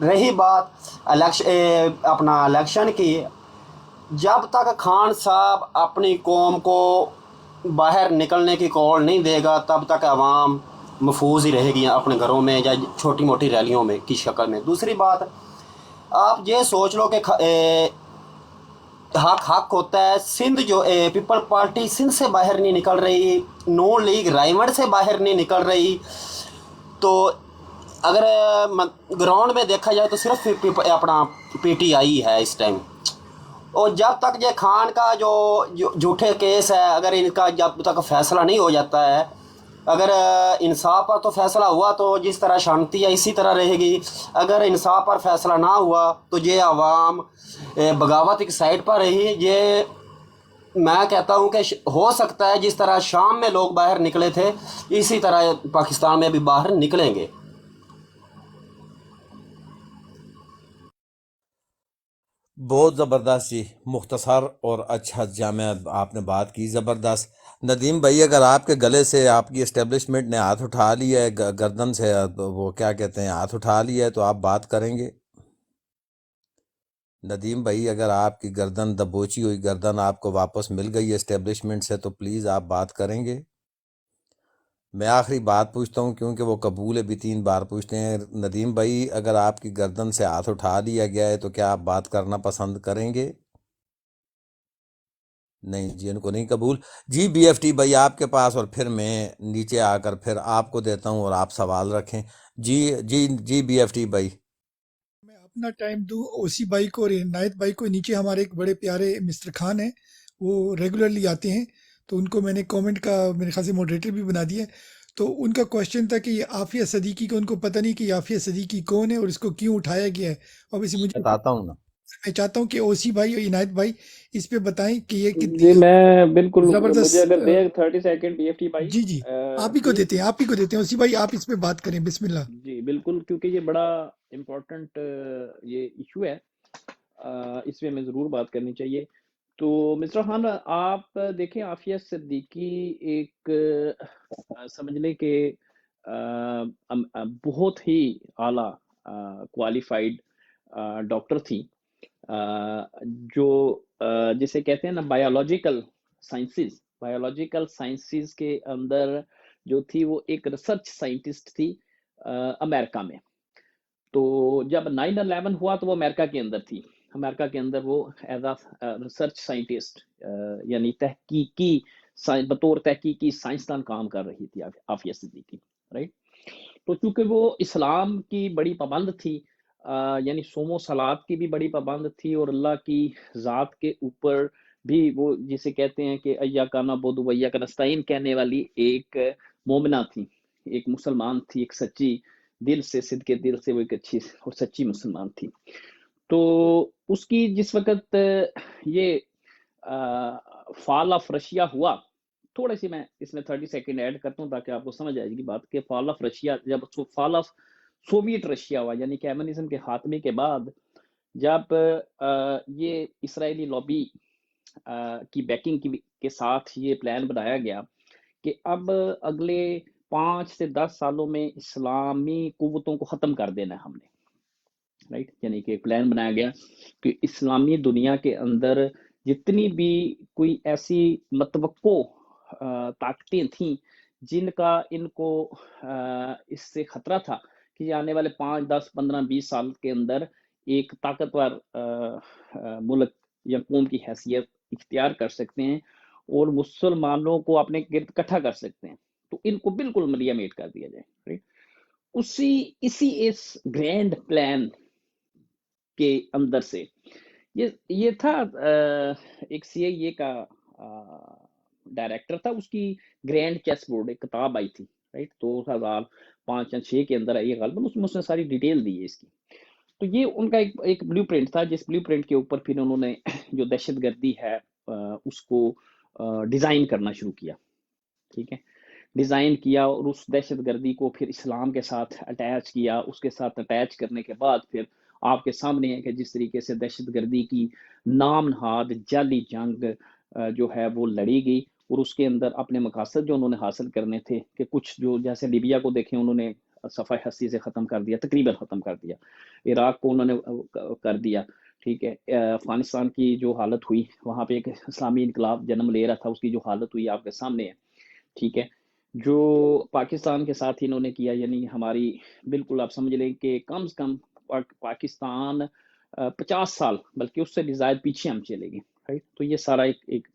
رہی بات اپنا الیکشن کی، جب تک خان صاحب اپنی قوم کو باہر نکلنے کی کال نہیں دے گا تب تک عوام محفوظ ہی رہے گی اپنے گھروں میں یا چھوٹی موٹی ریلیوں میں کی شکل میں۔ دوسری بات، آپ یہ سوچ لو کہ حق ہوتا ہے، سندھ جو پیپل پارٹی سندھ سے باہر نہیں نکل رہی، نون لیگ رائمنڈ سے باہر نہیں نکل رہی، تو اگر گراؤنڈ میں دیکھا جائے تو صرف اپنا پی ٹی آئی ہے اس ٹائم۔ اور جب تک یہ خان کا جو جھوٹے کیس ہے، اگر ان کا جب تک فیصلہ نہیں ہو جاتا ہے، اگر انصاف پر تو فیصلہ ہوا تو جس طرح شانتی ہے اسی طرح رہے گی، اگر انصاف پر فیصلہ نہ ہوا تو یہ عوام بغاوت کی سائڈ پر رہی۔ یہ میں کہتا ہوں کہ ہو سکتا ہے جس طرح شام میں لوگ باہر نکلے تھے اسی طرح پاکستان میں بھی باہر نکلیں گے۔ بہت زبردست جی، مختصر اور اچھا جامع آپ نے بات کی، زبردست۔ ندیم بھائی، اگر آپ کے گلے سے آپ کی اسٹیبلشمنٹ نے ہاتھ اٹھا لیا ہے، گردن سے وہ کیا کہتے ہیں ہاتھ اٹھا لیا ہے، تو آپ بات کریں گے؟ ندیم بھائی، اگر آپ کی گردن دبوچی ہوئی گردن آپ کو واپس مل گئی ہے اسٹیبلشمنٹ سے، تو پلیز آپ بات کریں گے؟ میں آخری بات پوچھتا ہوں کیونکہ وہ قبول ہے بھی 3 بار پوچھتے ہیں۔ ندیم بھائی، اگر آپ کی گردن سے ہاتھ اٹھا لیا گیا ہے تو کیا آپ بات کرنا پسند کریں گے؟ نہیں جی، ان کو نہیں قبول۔ جی بی ایف ٹی بھائی آپ کے پاس، اور پھر میں نیچے آ کر پھر آپ کو دیتا ہوں اور آپ سوال رکھیں۔ جی بی ایف ٹی بھائی۔ میں اپنا ٹائم دوں اوسی بھائی کو اور عنایت بھائی کو۔ نیچے ہمارے ایک بڑے پیارے مسٹر خان ہیں، وہ ریگولرلی آتے ہیں، تو ان کو میں نے کومنٹ کا میرے خیال سے موڈریٹر بھی بنا دیا ہے۔ تو ان کا کوشچن تھا کہ یہ عافیہ صدیقی کو ان کو پتہ نہیں کہ عافیہ صدیقی کون ہے اور اس کو کیوں اٹھایا گیا ہے۔ obviously مجھے بتاتا ہوں نا۔ میں چاہتا ہوں کہ اوسی بھائی اور عنایت بھائی اس پہ بتائیں کہ یہ کتنی جی میں بالکل، مجھے زبردست اگر دے 30 سیکنڈ بی ایف ٹی بھائی جی جی، آپ ہی کو پلیز۔ دیتے ہیں، آپ ہی کو دیتے ہیں۔ اوسی بھائی آپ اس پہ بات کریں، بسم اللہ۔ جی بالکل، کیونکہ یہ بڑا امپورٹنٹ یہ ایشو ہے، اس پہ ہمیں ضرور بات کرنی چاہیے۔ تو مسٹر خان، آپ دیکھیں عافیہ صدیقی ایک سمجھ لیں کہ بہت ہی اعلیٰ کوالیفائڈ ڈاکٹر تھی، جو جسے کہتے ہیں نا بایولوجیکل سائنسز کے اندر جو تھی، وہ ایک ریسرچ سائنٹسٹ تھی امریکہ میں۔ تو جب 9/11 ہوا تو وہ امریکہ کے اندر تھی، امریکہ کے اندر وہ ایز اے ریسرچ سائنٹسٹ، یعنی بطور تحقیقی سائنسدان کام کر رہی تھی عافیہ صدیقی، رائٹ۔ تو چونکہ وہ اسلام کی بڑی پابند تھی، یعنی صوم و صلات کی بھی بڑی پابند تھی، اور اللہ کی ذات کے اوپر بھی وہ جسے کہتے ہیں کہ ایاک نعبد و ایاک نستعین کہنے والی ایک مومنہ تھی، ایک مسلمان تھی، ایک سچی دل سے، صدقے دل سے وہ ایک اچھی اور سچی مسلمان تھی۔ تو اس کی جس وقت یہ فال آف رشیا ہوا، تھوڑے سی میں اس میں 30 سیکنڈ ایڈ کرتا ہوں تاکہ آپ کو سمجھ آئے گی بات، کہ فال آف رشیا، جب فال آف سوویت رشیا ہوا، یعنی کمیونزم کے خاتمے کے بعد، جب یہ اسرائیلی لابی کی بیکنگ کے ساتھ یہ پلان بنایا گیا کہ اب اگلے 5 سے 10 سالوں میں اسلامی قوتوں کو ختم کر دینا ہے ہم نے، رائٹ۔ یعنی کہ پلان بنایا گیا کہ اسلامی دنیا کے اندر جتنی بھی کوئی ایسی متوقع طاقتیں تھیں جن کا ان کو اس سے خطرہ تھا کہ یہ آنے والے 5 10 15 20 سال کے اندر ایک طاقتور ملک یا قوم کی حیثیت اختیار کر سکتے ہیں اور مسلمانوں کو اپنے گرد اکٹھا کر سکتے ہیں، تو ان کو بالکل ملیا میٹ کر دیا جائے، رائٹ۔ اسی اس گرینڈ پلان کے اندر سے یہ تھا، ایک سی آئی اے کا ڈائریکٹر تھا، اس کی گرینڈ چیس بورڈ ایک کتاب آئی تھی، رائٹ، 2005 یا 6 کے اندر آئی ہے غالباً، اس میں اس نے ساری ڈیٹیل دی ہے اس کی۔ تو یہ ان کا ایک بلیو پرنٹ تھا، جس بلیو پرنٹ کے اوپر پھر انہوں نے جو دہشت گردی ہے اس کو ڈیزائن کرنا شروع کیا، ٹھیک ہے، ڈیزائن کیا، اور اس دہشت گردی کو پھر اسلام کے ساتھ اٹیچ کیا۔ اس کے ساتھ اٹیچ کرنے کے بعد پھر آپ کے سامنے ہے کہ جس طریقے سے دہشت گردی کی نام نہاد جعلی جنگ جو ہے وہ لڑی گئی، اور اس کے اندر اپنے مقاصد جو انہوں نے حاصل کرنے تھے، کہ کچھ جو جیسے لیبیا کو دیکھیں، انہوں نے صفحہ ہستی سے ختم کر دیا، تقریباً ختم کر دیا، عراق کو انہوں نے کر دیا، ٹھیک ہے، افغانستان کی جو حالت ہوئی وہاں پہ ایک اسلامی انقلاب جنم لے رہا تھا، اس کی جو حالت ہوئی آپ کے سامنے ہے، ٹھیک ہے، جو پاکستان کے ساتھ انہوں نے کیا، یعنی ہماری بالکل آپ سمجھ لیں کہ کم سے کم پاکستان 50 سال بلکہ اس سے بھی زائد پیچھے ہم چلے گئے، رائٹ، تو یہ سارا ایک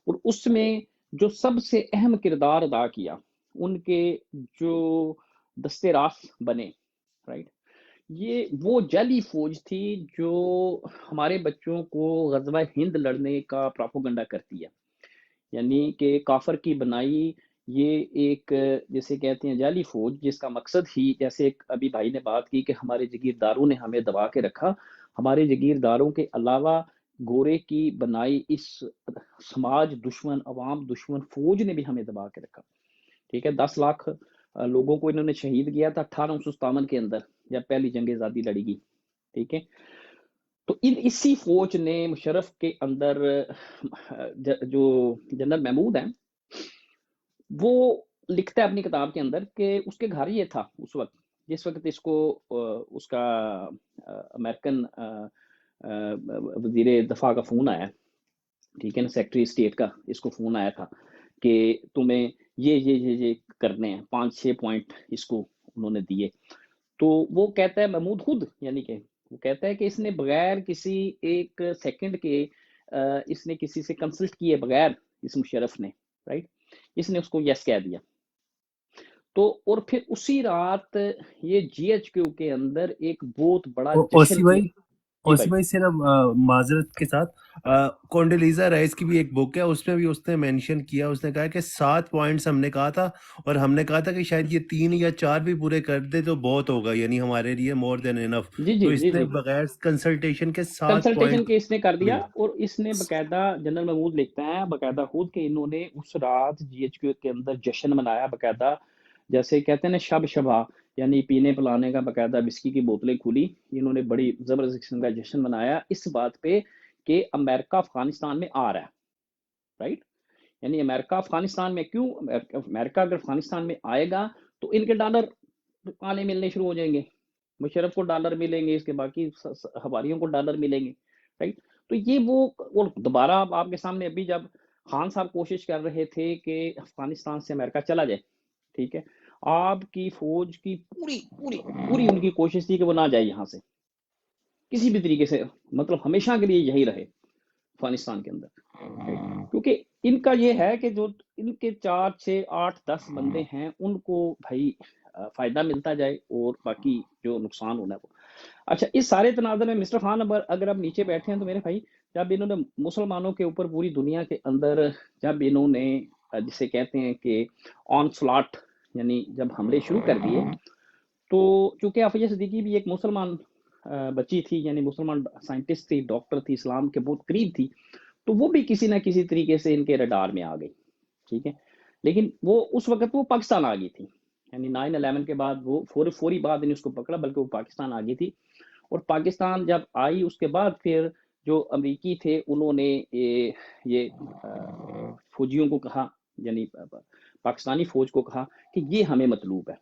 اور اس میں جو سب سے اہم کردار ادا کیا ان کے جو دستے راست بنے، رائٹ، یہ وہ جعلی فوج تھی جو ہمارے بچوں کو غزوہ ہند لڑنے کا پراپوگنڈا کرتی ہے، یعنی کہ کافر کی بنائی یہ ایک جیسے کہتے ہیں جعلی فوج، جس کا مقصد ہی جیسے ابھی بھائی نے بات کی کہ ہمارے جگیرداروں نے ہمیں دبا کے رکھا، ہمارے جگیرداروں کے علاوہ گورے کی بنائی اس سماج دشمن عوام دشمن فوج نے بھی ہمیں دبا کے رکھا، ٹھیک ہے، 10 لاکھ لوگوں کو انہوں نے شہید کیا تھا 1857 کے اندر جب پہلی جنگ آزادی لڑی گئی، ٹھیک ہے، تو اسی فوج نے مشرف کے اندر جو جنرل محمود ہیں وہ لکھتا ہے اپنی کتاب کے اندر کہ اس کے گھر یہ تھا اس وقت جس وقت اس کو اس کا امریکن وزیر دفاع کا فون آیا، ٹھیک ہے نا، سیکرٹری اسٹیٹ کا اس کو فون آیا تھا کہ تمہیں یہ کرنے ہیں، 5-6 پوائنٹ اس کو انہوں نے دیے، تو وہ کہتا ہے محمود خود، یعنی کہ وہ کہتا ہے کہ اس نے بغیر کسی ایک سیکنڈ کے اس نے کسی سے کنسلٹ کیے بغیر اس مشرف نے، رائٹ، اس نے اس کو یس کہہ دیا، تو اور پھر اسی رات یہ جی ایچ کیو کے اندر ایک بہت بڑا اوسی جشن بھائی کیا۔ جی اوسی بھائی، بھائی صرف معذرت کے ساتھ کونڈیلیزا رائس کی بھی ایک بک ہے، اس میں بھی اس نے مینشن کیا، اس نے کہا کہ 7 پوائنٹس ہم نے کہا تھا اور ہم نے کہا تھا کہ شاید یہ 3 یا 4 بھی پورے کر دے تو بہت ہوگا، یعنی ہمارے لیے مور دین انف، جی تو جی اس جی نے جی بغیر کنسلٹیشن کے 7 کنسلٹیشن پوائنٹ کے اس نے کر دیا، جی اور اس نے باقاعدہ جنرل محمود لکھتا ہے باقاعدہ خود کہ انہوں نے اس رات جی ایچ کیو کے اندر جشن منایا باقاعدہ، جیسے کہتے ہیں نا شب شبا، یعنی پینے پلانے کا باقاعدہ وسکی کی بوتلیں کھلی، انہوں نے بڑی زبردست قسم کا جشن منایا اس بات پہ کہ امریکہ افغانستان میں آ رہا ہے، رائٹ، یعنی امریکہ افغانستان میں کیوں، امریکہ اگر افغانستان میں آئے گا تو ان کے ڈالر آنے ملنے شروع ہو جائیں گے، مشرف کو ڈالر ملیں گے، اس کے باقی حواریوں کو ڈالر ملیں گے، رائٹ، تو یہ وہ اور دوبارہ آپ کے سامنے ابھی جب خان صاحب کوشش کر رہے تھے کہ افغانستان سے امریکہ چلا جائے، ٹھیک ہے، آپ کی فوج کی پوری پوری پوری ان کی کوشش تھی کہ وہ نہ جائے یہاں سے کسی بھی طریقے سے، مطلب ہمیشہ کے لیے یہی رہے افغانستان کے اندر، کیونکہ ان کا یہ ہے کہ جو ان کے 4 6 8 10 بندے ہیں ان کو بھائی فائدہ ملتا جائے اور باقی جو نقصان ہونا ہے وہ۔ اچھا، اس سارے تناظر میں مسٹر خان اگر آپ نیچے بیٹھے ہیں تو میرے بھائی، جب انہوں نے مسلمانوں کے اوپر پوری دنیا کے اندر جب انہوں نے جسے کہتے ہیں کہ آن سلاٹ، یعنی جب حملے شروع کر دیے، تو چونکہ آفیہ صدیقی بھی ایک مسلمان بچی تھی، یعنی مسلمان سائنٹسٹ تھی، ڈاکٹر تھی، اسلام کے بہت قریب تھی، تو وہ بھی کسی نہ کسی طریقے سے ان کے رڈار میں آ گئی، ٹھیک ہے، لیکن وہ اس وقت وہ پاکستان آ گئی تھی، یعنی 9/11 کے بعد وہ فوری بعد نے اس کو پکڑا، بلکہ وہ پاکستان آ گئی تھی، اور پاکستان جب آئی اس کے بعد پھر جو امریکی تھے انہوں نے یہ فوجیوں کو کہا، یعنی پاکستانی فوج کو کہا کہ یہ ہمیں مطلوب ہے،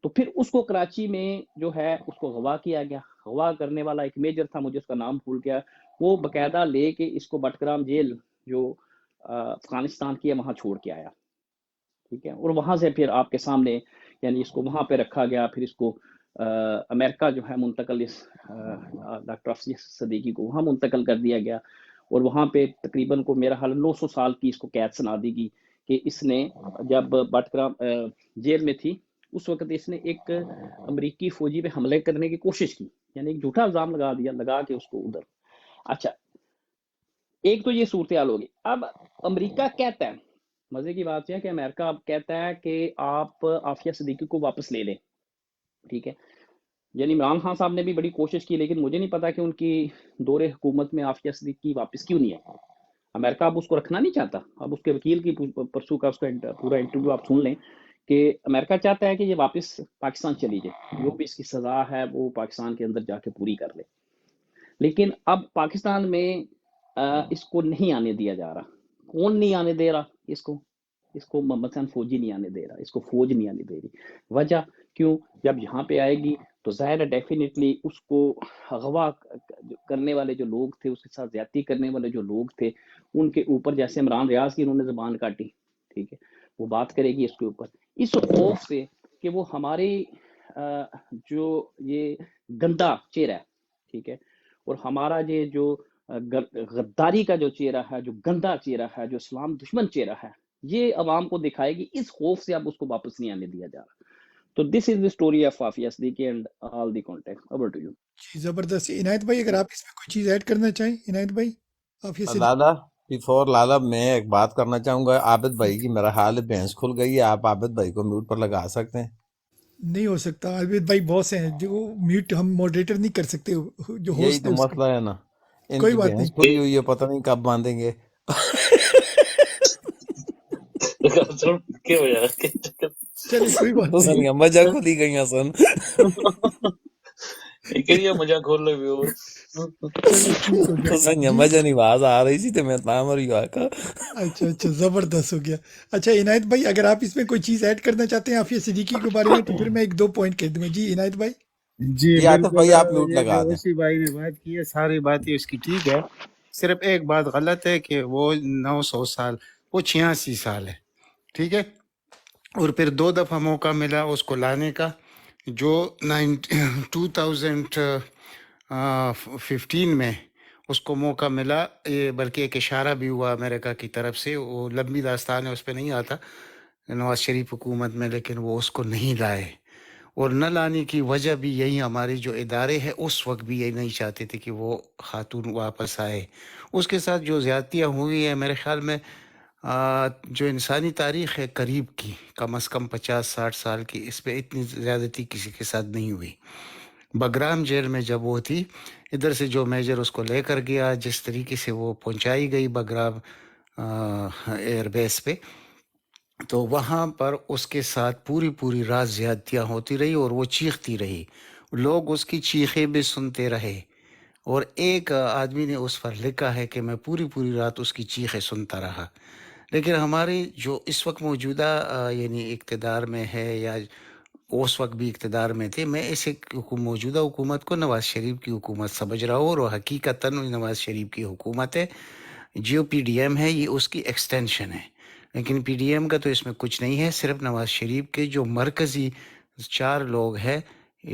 تو پھر اس کو کراچی میں جو ہے اس کو غوا کیا گیا، غوا کرنے والا ایک میجر تھا، مجھے اس کا نام بھول گیا، وہ باقاعدہ لے کے اس کو بٹگرام جیل جو افغانستان کی ہے وہاں چھوڑ کے آیا، ٹھیک ہے، اور وہاں سے پھر آپ کے سامنے یعنی اس کو وہاں پہ رکھا گیا، پھر اس کو امریکہ جو ہے منتقل اس ڈاکٹر افیہ صدیقی کو وہاں منتقل کر دیا گیا، اور وہاں پہ تقریباً کو میرا حال 900 سال کی اس کو قید سنا دی گئی کہ اس نے جب بٹگرام جیل میں تھی اس وقت اس نے ایک امریکی فوجی پہ حملے کرنے کی کوشش کی، یعنی ایک جھوٹا الزام لگا کے اس کو ادھر۔ اچھا، ایک تو یہ صورتحال ہوگی۔ اب امریکہ کہتا ہے، مزے کی بات یہ ہے کہ امریکہ اب کہتا ہے کہ آپ آفیہ صدیقی کو واپس لے لیں، ٹھیک ہے، یعنی عمران خان صاحب نے بھی بڑی کوشش کی، لیکن مجھے نہیں پتا کہ ان کی دور حکومت میں آفیہ صدیقی واپس کیوں نہیں ہے۔ امریکہ اب اس کو رکھنا نہیں چاہتا، اب اس کے وکیل کی پرسوں کا اس کا پورا انٹرویو آپ سن لیں کہ امریکہ چاہتا ہے کہ یہ واپس پاکستان چلی جائے، جو بھی اس کی سزا ہے وہ پاکستان کے اندر جا کے پوری کر لے، لیکن اب پاکستان میں اس کو نہیں آنے دیا جا رہا۔ کون نہیں آنے دے رہا اس کو محمد حسین فوجی نہیں آنے دے رہا، اس کو فوج نہیں آنے دے رہی۔ وجہ کیوں؟ جب یہاں پہ آئے گی تو ظاہر ہے ڈیفینیٹلی اس کو اغوا کرنے والے جو لوگ تھے، اس کے ساتھ زیادتی کرنے والے جو لوگ تھے، ان کے اوپر جیسے عمران ریاض کی انہوں نے زبان کاٹی، ٹھیک ہے، وہ بات کرے گی اس کے اوپر، اس خوف سے کہ وہ ہمارے جو یہ گندا چہرہ ہے، ٹھیک ہے، اور ہمارا یہ جو غداری کا جو چہرہ ہے، جو گندا چہرہ ہے، جو اسلام دشمن چہرہ ہے، یہ عوام کو دکھائے گی، اس خوف سے اب اس کو واپس نہیں آنے دیا جا رہا. تو this is the story of Aafia Siddiqui and all the contact. Over to you. جی زبردست. عنایت بھائی اگر آپ اس میں کوئی چیز ایڈ کرنا چاہیں، عنایت بھائی آپ یہ سے لالا بیفور لالا میں ایک بات کرنا چاہوں گا. عابد بھائی کی میرا حال ہے بھینس کھل گئی ہے. آپ عابد بھائی کو میوٹ پر لگا سکتے ہیں؟ نہیں ہو سکتا. عابد بھائی باس ہیں جو میوٹ ہم ماڈریٹر نہیں کر سکتے، جو یہی ہوسٹ تو ہے اس کا. مسئلہ ہے نا، ان کوئی کی بات بھینس نہیں، کھلی ہوئی ہے، پتہ نہیں کب باندھیں گے. چلے کوئی بات تو نہیں. سنیا مجھا کھلی گئی ہیں سن. چلے ٹھیک ہو گیا تو سنیا جی. مجھا نہیں آواز آ رہی سی تو میں تام رہی ہوا کا. اچھا اچھا زبردست ہو گیا. اچھا عنایت بھائی اگر آپ اس میں کوئی چیز ایڈ کرنا چاہتے ہیں عافیہ صدیقی کے بارے میں تو پھر میں ایک دو پوائنٹ کہہ دوں گا. جی عنایت بھائی. جی جی عاطف بالکل. بھائی آپ میوٹ یہ لگا جو دیں. اسی بھائی نے بات کی ہے ساری باتیں اس کی ٹھیک ہے، صرف ایک بات غلط ہے کہ وہ 900 سال، وہ 86 سال ہے، ٹھیک ہے. اور پھر 2 دفعہ موقع ملا اس کو لانے کا، جو 2015 میں اس کو موقع ملا. یہ بلکہ ایک اشارہ بھی ہوا امریکہ کی طرف سے، وہ لمبی داستان ہے، اس پہ نہیں آتا نواز شریف حکومت میں، لیکن وہ اس کو نہیں لائے. اور نہ لانے کی وجہ بھی یہی، ہمارے جو ادارے ہیں اس وقت بھی یہ نہیں چاہتے تھے کہ وہ خاتون واپس آئے. اس کے ساتھ جو زیادتیاں ہوئی ہیں میرے خیال میں جو انسانی تاریخ ہے قریب کی، کم از کم 50-60 سال کی، اس پہ اتنی زیادتی کسی کے ساتھ نہیں ہوئی. بگرام جیل میں جب وہ تھی، ادھر سے جو میجر اس کو لے کر گیا، جس طریقے سے وہ پہنچائی گئی بگرام ایئر بیس پہ، تو وہاں پر اس کے ساتھ پوری رات زیادتیاں ہوتی رہی اور وہ چیختی رہی. لوگ اس کی چیخیں بھی سنتے رہے، اور ایک آدمی نے اس پر لکھا ہے کہ میں پوری رات اس کی چیخیں سنتا رہا. لیکن ہمارے جو اس وقت موجودہ یعنی اقتدار میں ہے یا اس وقت بھی اقتدار میں تھے، میں اس موجودہ حکومت کو نواز شریف کی حکومت سمجھ رہا ہوں، اور حقیقتاً نواز شریف کی حکومت ہے. جو پی ڈی ایم ہے یہ اس کی ایکسٹینشن ہے، لیکن پی ڈی ایم کا تو اس میں کچھ نہیں ہے. صرف نواز شریف کے جو مرکزی 4 لوگ ہیں،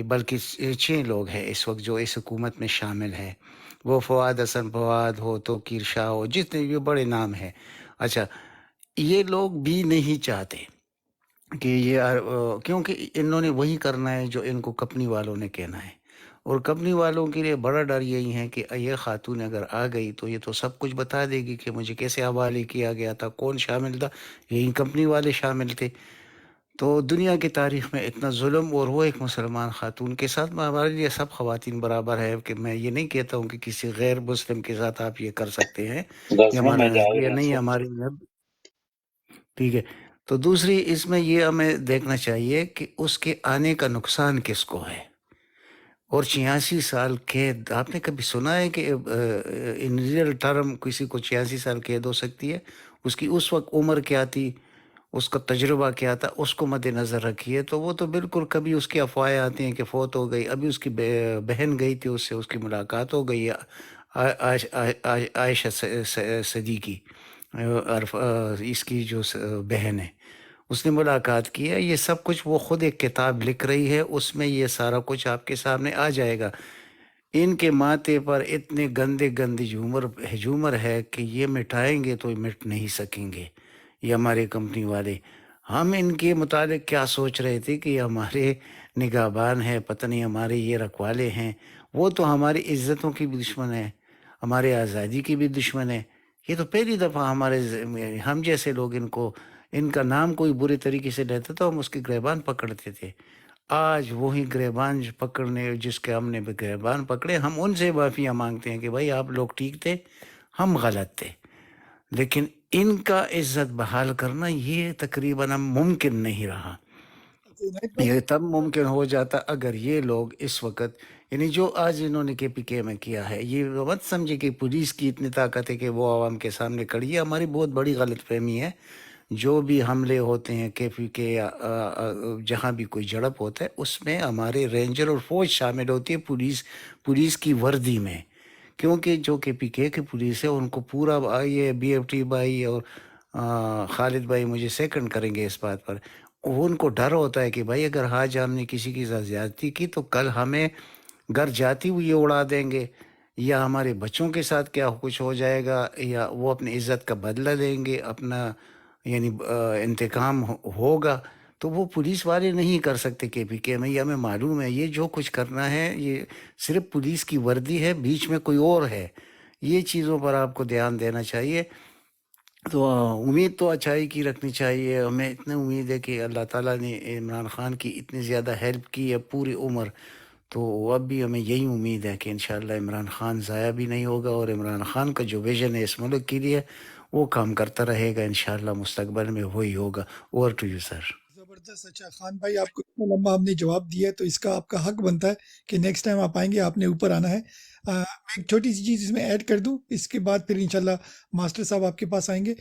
بلکہ 6 لوگ ہیں اس وقت جو اس حکومت میں شامل ہیں، وہ فواد حسن فواد ہو، توقیر شاہ ہو، جتنے بھی بڑے نام ہیں. اچھا، یہ لوگ بھی نہیں چاہتے کہ یہ کیونکہ انہوں نے وہی کرنا ہے جو ان کو کمپنی والوں نے کہنا ہے، اور کمپنی والوں کے لیے بڑا ڈر یہی ہے کہ یہ خاتون اگر آ گئی تو یہ تو سب کچھ بتا دے گی کہ مجھے کیسے حوالے کیا گیا تھا، کون شامل تھا، یہی کمپنی والے شامل تھے. تو دنیا کی تاریخ میں اتنا ظلم، اور وہ ایک مسلمان خاتون کے ساتھ. ہمارے لیے سب خواتین برابر ہے، کہ میں یہ نہیں کہتا ہوں کہ کسی غیر مسلم کے ساتھ آپ یہ کر سکتے ہیں، یہ ہمارا نظریہ نہیں ہے، ہماری ٹھیک ہے. تو دوسری اس میں یہ ہمیں دیکھنا چاہیے کہ اس کے آنے کا نقصان کس کو ہے. اور 86 سال قید، آپ نے کبھی سنا ہے کہ ان ریئل ٹرم کسی کو 86 سال قید ہو سکتی ہے؟ اس کی اس وقت عمر کیا تھی، اس کا تجربہ کیا تھا، اس کو مد نظر رکھیے. تو وہ تو بالکل، کبھی اس کی افواہیں آتی ہیں کہ فوت ہو گئی. ابھی اس کی بہن گئی تھی، اس سے اس کی ملاقات ہو گئی، عائشہ صدیقی، اس کی جو بہن ہے، اس نے ملاقات کی ہے. یہ سب کچھ وہ خود ایک کتاب لکھ رہی ہے، اس میں یہ سارا کچھ آپ کے سامنے آ جائے گا. ان کے ماتھے پر اتنے گندے ہجومر ہے کہ یہ مٹائیں گے تو مٹ نہیں سکیں گے یہ ہمارے کمپنی والے. ہم ان کے متعلق کیا سوچ رہے تھے کہ یہ ہمارے نگہبان ہیں، پتہ نہیں ہمارے یہ رکھوالے ہیں. وہ تو ہماری عزتوں کی بھی دشمن ہے، ہمارے آزادی کی بھی دشمن ہے. یہ تو پہلی دفعہ ہم جیسے لوگ ان کا نام کوئی برے طریقے سے لیتا تو ہم اس کے گریبان پکڑتے تھے. آج وہی گریبان پکڑنے، جس کے ہم نے بھی گریبان پکڑے، ہم ان سے معافیاں مانگتے ہیں کہ بھائی آپ لوگ ٹھیک تھے، ہم غلط تھے. لیکن ان کا عزت بحال کرنا یہ تقریباً ممکن نہیں رہا. عنایت بھائی یہ تب ممکن ہو جاتا اگر یہ لوگ اس وقت، یعنی جو آج انہوں نے کے پی کے میں کیا ہے، یہ مت سمجھے کہ پولیس کی اتنی طاقت ہے کہ وہ عوام کے سامنے کھڑی ہے. ہماری بہت بڑی غلط فہمی ہے. جو بھی حملے ہوتے ہیں KPK کے یا جہاں بھی کوئی جڑپ ہوتا ہے اس میں ہمارے رینجر اور فوج شامل ہوتی ہے پولیس کی وردی میں، کیونکہ جو KPK کی پولیس ہے ان کو پورا یہ BFT بھائی اور خالد بھائی مجھے سیکنڈ کریں گے اس بات پر، ان کو ڈر ہوتا ہے کہ بھائی اگر آج ہم نے کسی کے ساتھ زیادتی کی تو کل ہمیں گھر جاتی ہوئی اڑا دیں گے، یا ہمارے بچوں کے ساتھ کیا کچھ ہو جائے گا، یا وہ اپنی عزت کا بدلہ لیں گے، اپنا یعنی انتقام ہوگا، تو وہ پولیس والے نہیں کر سکتے KPK میں، یہ ہمیں معلوم ہے، یہ جو کچھ کرنا ہے یہ صرف پولیس کی وردی ہے، بیچ میں کوئی اور ہے، یہ چیزوں پر آپ کو دھیان دینا چاہیے۔ تو امید تو اچھائی کی رکھنی چاہیے، ہمیں اتنا امید ہے کہ اللہ تعالیٰ نے عمران خان کی اتنی زیادہ ہیلپ کی ہے پوری عمر، تو اب بھی ہمیں یہی امید ہے کہ انشاءاللہ عمران خان ضائع بھی نہیں ہوگا، اور عمران خان کا جو ویژن ہے اس ملک کے لیے وہ کام کرتا رہے گا، انشاءاللہ مستقبل میں وہی ہوگا۔ Over to you sir. زبردست۔ اچھا خان بھائی، آپ کو اتنا لمبا ہم نے جواب دیا ہے تو اس کا آپ کا حق بنتا ہے کہ نیکسٹ ٹائم آپ آئیں گے آپ نے اوپر آنا ہے۔ میں ایک چھوٹی سی چیز اس میں ایڈ کر دوں، اس کے بعد پھر انشاءاللہ ماسٹر صاحب آپ کے پاس آئیں گے۔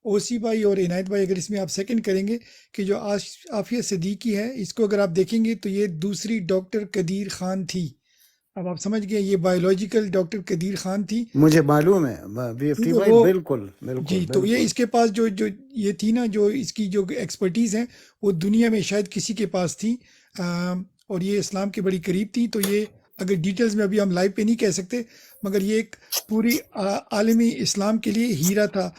اوسی بھائی اور عنایت بھائی اگر اس میں آپ سیکنڈ کریں گے کہ جو عافیہ صدیقی ہے، اس کو اگر آپ دیکھیں گے تو یہ دوسری ڈاکٹر قدیر خان تھی۔ اب آپ سمجھ گئے، یہ بایولوجیکل ڈاکٹر قدیر خان تھی، مجھے معلوم ہے BFT ٹھیک ہے بھائی، وہ۔ بالکل بالکل جی، تو یہ بالکل۔ اس کے پاس جو یہ تھی نا، جو اس کی جو ایکسپرٹیز ہیں وہ دنیا میں شاید کسی کے پاس تھی، اور یہ اسلام کے بڑی قریب تھی۔ تو یہ اگر ڈیٹیلز میں ابھی ہم لائیو پہ نہیں کہہ سکتے، مگر یہ ایک پوری عالمی اسلام کے لیے ہیرا تھا،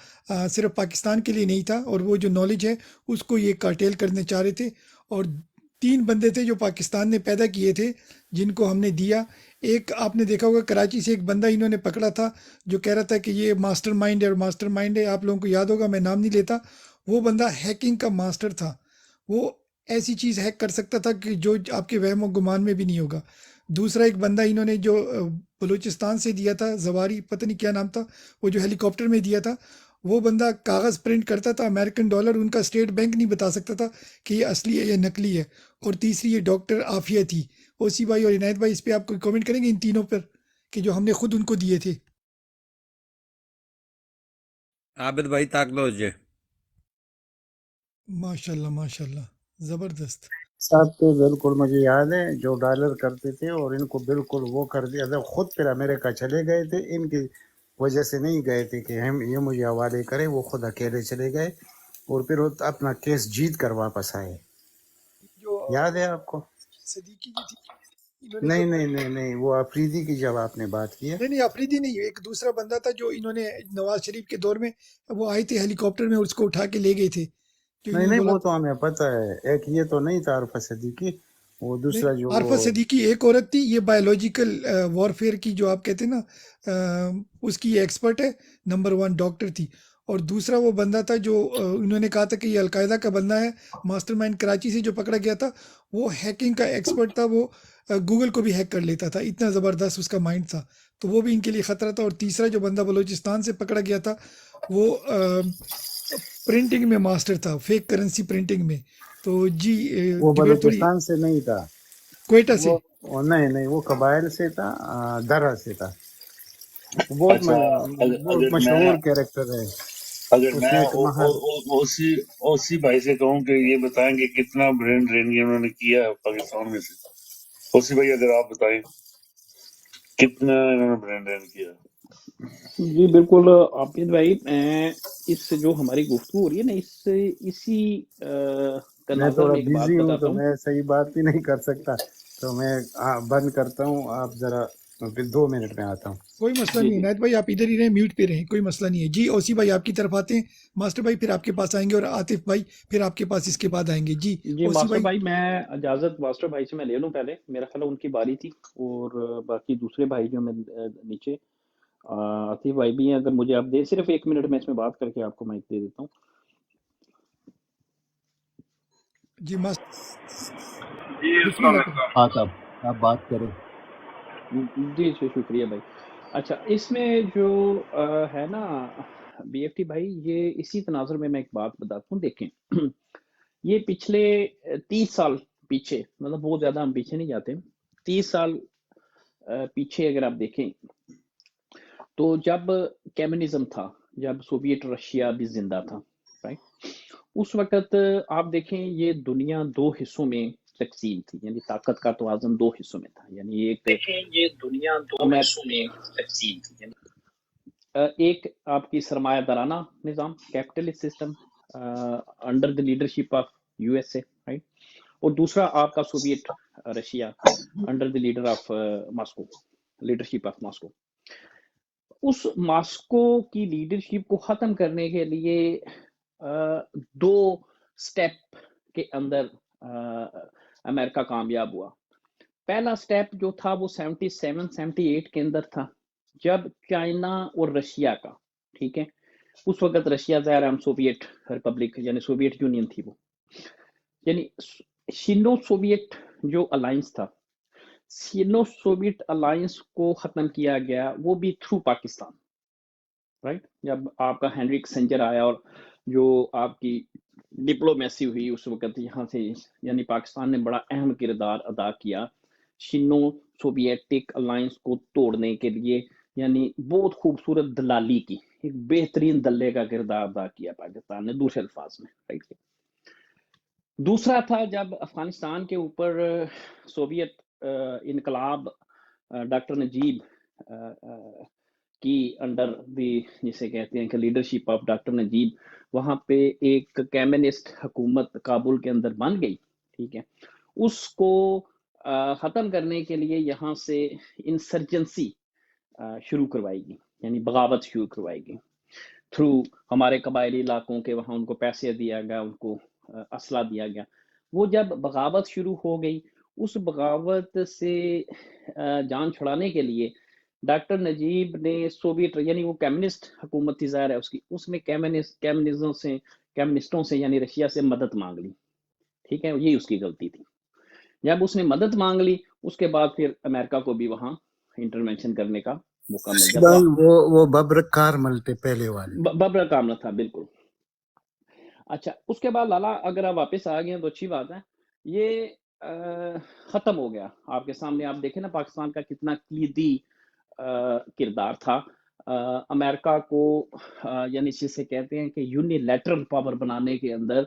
صرف پاکستان کے لیے نہیں تھا، اور وہ جو نالج ہے اس کو یہ کارٹیل کرنے چاہ رہے تھے۔ اور 3 بندے تھے جو پاکستان نے پیدا کیے تھے جن کو ہم نے دیا۔ ایک آپ نے دیکھا ہوگا کراچی سے ایک بندہ انہوں نے پکڑا تھا جو کہہ رہا تھا کہ یہ ماسٹر مائنڈ ہے، اور ماسٹر مائنڈ ہے، آپ لوگوں کو یاد ہوگا، میں نام نہیں لیتا، وہ بندہ ہیکنگ کا ماسٹر تھا، وہ ایسی چیز ہیک کر سکتا تھا کہ جو آپ کے وہم و گمان میں بھی نہیں ہوگا۔ دوسرا ایک بندہ انہوں نے جو بلوچستان سے دیا تھا، زواری پتہ نہیں کیا نام تھا، وہ جو ہیلی کاپٹر میں دیا تھا، وہ بندہ کاغذ پرنٹ کرتا تھا، امریکن ڈالر، ان کا اسٹیٹ بینک نہیں بتا سکتا تھا کہ یہ اصلی ہے یا نقلی ہے۔ اور تیسری یہ ڈاکٹر عافیہ تھی۔ اوسی بھائی اور عنایت بھائی اس پہ آپ کوئی کامنٹ کریں گے ان تینوں پر کہ جو ہم نے خود ان کو دیے تھے؟ عابد بھائی تاک لو جے۔ ماشاءاللہ ماشاءاللہ، زبردست۔ صاحب تو بالکل مجھے یاد ہے جو ڈالر کرتے تھے، اور ان کو بالکل وہ کر دیا تھا، خود پھر امریکہ چلے گئے تھے، ان کی وجہ سے نہیں گئے تھے کہ ہم یہ مجھے حوالے کریں، وہ خود اکیلے چلے گئے اور پھر وہ اپنا کیس جیت کر واپس آئے۔ جو یاد ہے آپ کو؟ صدیقی جو تھی، انہوں نے جو نہیں نہیں نہیں نہیں، وہ آفریدی کی جب آپ نے بات کی ہے۔ نہیں آفریدی نہیں، ایک دوسرا بندہ تھا جو انہوں نے نواز شریف کے دور میں وہ آئے تھے ہیلی کاپٹر میں، اس کو اٹھا کے لے گئے تھے، جو نہیں انہوں نے نہیں، بولا وہ تھا۔ تو ہمیں پتہ ہے، ایک یہ تو نہیں تھا عارفہ صدیقی، وہ نہیں، دوسرا جو عارفہ وہ صدیقی ایک عورت تھی، یہ بایولوجیکل وارفیئر کی جو آپ کہتے ہیں نا، اس کی یہ ایکسپرٹ ہے، نمبر 1 ڈاکٹر تھی۔ اور دوسرا وہ بندہ تھا جو انہوں نے کہا تھا کہ یہ القاعدہ کا بندہ ہے، ماسٹر مائنڈ کراچی سے جو پکڑا گیا تھا، وہ ہیکنگ کا ایکسپرٹ تھا، وہ گوگل کو بھی ہیک کر لیتا تھا، اتنا زبردست اس کا مائنڈ تھا، تو وہ بھی ان کے لیے خطرہ تھا۔ اور تیسرا جو بندہ بلوچستان سے پکڑا گیا تھا، وہ پرنٹنگ میں ماسٹر تھا، فیک کرنسی پرنٹنگ میں۔ تو جی، وہ ڈبیٹ تھوڑی بلوچستان سے نہیں تھا، کوئٹہ سے۔ وہ نہیں نہیں، وہ قبائل سے تھا، درہ سے تھا، بہت اچھا، بہت اگر میں مشہور کیریکٹر ہے، اگر اس میں نے ایک محل۔ اوسی بھائی سے کہوں کہ یہ بتائیں کہ کتنا برین ڈرین انہوں نے کیا ہے پاکستان میں سے، اوسی بھائی اگر آپ بتائیں کتنا انہوں نے برین ڈرین کیا؟ جی بالکل عابد بھائی، میں اس جو ہماری گفتگو ہو رہی ہے نا، اس سے اسی میں تناظر تھوڑا میں ایک بات بیزی ہوں بتاتا تو ہوں۔ میں صحیح بات بھی نہیں کر سکتا، تو میں بند کرتا ہوں، آپ ذرا پھر 2 منٹ میں آتا ہوں۔ کوئی مسئلہ جی نہیں ہے جی عنایت بھائی، آپ ادھر ہی رہیں، میوٹ پہ رہیں، کوئی مسئلہ نہیں ہے۔ جی اوسی بھائی آپ کی طرف آتے ہیں، ماسٹر بھائی پھر آپ کے پاس آئیں گے، اور عاطف بھائی پھر آپ کے پاس اس کے بعد آئیں گے۔ جی جی اوسی ماسٹر بھائی۔ بھائی، میں اجازت ماسٹر بھائی سے میں لے لوں پہلے، میرا خیال ہے ان کی باری تھی، اور باقی دوسرے بھائی جو میں نیچے عاطف بھائی بھی ہیں، اگر مجھے آپ دے صرف 1 منٹ میں اس میں بات کر کے آپ کو مائک دے دیتا ہوں۔ جی ماسٹر، جی بسم السلام اللہ کریں۔ علیکم۔ ہاں صاحب آپ بات کریں۔ جی شکریہ بھائی۔ اچھا، اس میں جو ہے نا BFT بھائی، یہ اسی تناظر میں ایک بات بتاتا ہوں، دیکھیں یہ پچھلے 30 سال پیچھے، مطلب بہت زیادہ ہم پیچھے نہیں جاتے، 30 سال پیچھے اگر آپ دیکھیں تو جب کمیونزم تھا، جب سوویت رشیا بھی زندہ تھا، رائٹ، اس وقت آپ دیکھیں یہ دنیا دو حصوں میں تقسیم تھی، یعنی طاقت کا توازن دو حصوں میں تھا، یعنی ایک یہ دنیا دو امیر حصوں میں تقسیم تھی، ایک آپ کی سرمایہ دارانہ نظام capitalist system under the leadership of U S A, right, اور دوسرا آپ کا Soviet Russia under the leader of Moscow, leadership of Moscow. اس ماسکو کی لیڈرشپ کو ختم کرنے کے لیے دو سٹیپ کے اندر امریکہ کامیاب ہوا۔ پہلا سٹیپ جو تھا وہ 77-78 کے اندر تھا، جب چائنا اور رشیا کا، ٹھیک ہے، اس وقت رشیا ظاہر ہم سوویٹ ریپبلک یعنی سوویٹ یونین تھی وہ، یعنی سینو سوویٹ جو الائنس تھا، سینو سوویٹ الائنس کو ختم کیا گیا، وہ بھی تھرو پاکستان، رائٹ، جب آپ کا ہینری کسنجر آیا اور جو آپ کی ڈپلومیسی ہوئی اس وقت یہاں سے، یعنی پاکستان نے بڑا اہم کردار ادا کیا سینو سوویٹک الائنس کو توڑنے کے لیے، یعنی بہت خوبصورت دلالی کی، ایک بہترین دلے کا کردار ادا کیا پاکستان نے، دوسرے الفاظ میں، رائٹ۔ دوسرا تھا جب افغانستان کے اوپر سوویت انقلاب ڈاکٹر نجیب کی انڈر دی، جسے کہتے ہیں کہ لیڈرشپ آف ڈاکٹر نجیب، وہاں پہ ایک کمیونسٹ حکومت کابل کے اندر بن گئی، ٹھیک ہے، اس کو ختم کرنے کے لیے یہاں سے انسرجنسی شروع کروائی گئی، یعنی بغاوت شروع کروائی گئی تھرو ہمارے قبائلی علاقوں کے، وہاں ان کو پیسے دیا گیا، ان کو اسلحہ دیا گیا۔ وہ جب بغاوت شروع ہو گئی، اس بغاوت سے جان چھڑانے کے لیے ڈاکٹر نجیب نے سوویت، یعنی وہ کمیونسٹ حکومت تھی ظاہر ہے اس کی، اس میں کمیونسٹوں سے یعنی رشیا سے مدد مانگ لی، ٹھیک ہے، یہی اس کی غلطی تھی۔ جب اس نے مدد مانگ لی، اس کے بعد پھر امریکہ کو بھی وہاں انٹرونشن کرنے کا موقع مل گیا۔ بھائی وہ ببرک کارمل تھے پہلے والے۔ ببر کام نہ تھا، بالکل۔ اچھا، اس کے بعد لالا اگر آپ واپس آ گئے ہیں تو اچھی بات ہے، یہ ختم ہو گیا۔ آپ کے سامنے آپ دیکھیں نا پاکستان کا کتنا کلیدی کردار تھا امریکہ کو، یعنی جسے کہتے ہیں کہ یونیلیٹرل پاور بنانے کے اندر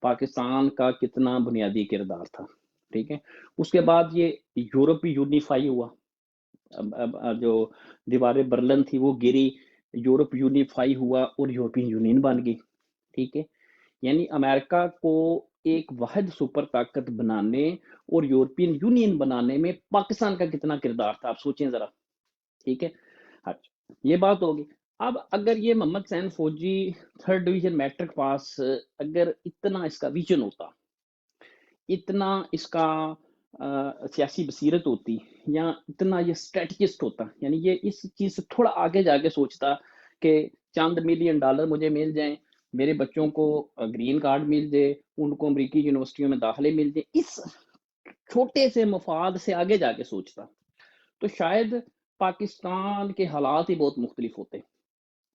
پاکستان کا کتنا بنیادی کردار تھا، ٹھیک ہے۔ اس کے بعد یہ یورپی یونیفائی ہوا، جو دیوار برلن تھی وہ گری، یورپ یونیفائی ہوا اور یورپین یونین بن گئی، ٹھیک ہے۔ یعنی امریکہ کو ایک واحد سپر طاقت بنانے اور یورپین یونین بنانے میں پاکستان کا کتنا کردار تھا، آپ سوچیں ذرا، ٹھیک ہے۔ یہ بات ہوگی۔ اب اگر یہ محمد حسین فوجی 3rd ڈویژن میٹرک پاس، اگر اتنا اس کا ویژن ہوتا، اتنا اس کا سیاسی بصیرت ہوتی، یا اتنا یہ اسٹریٹجسٹ ہوتا، یعنی یہ اس چیز سے تھوڑا آگے جا کے سوچتا کہ چند $1 ملین مجھے مل جائیں، میرے بچوں کو گرین کارڈ مل جائے، ان کو امریکی یونیورسٹیوں میں داخلے مل جائیں، اس چھوٹے سے مفاد سے آگے جا کے سوچتا، تو شاید پاکستان کے حالات ہی بہت مختلف ہوتے۔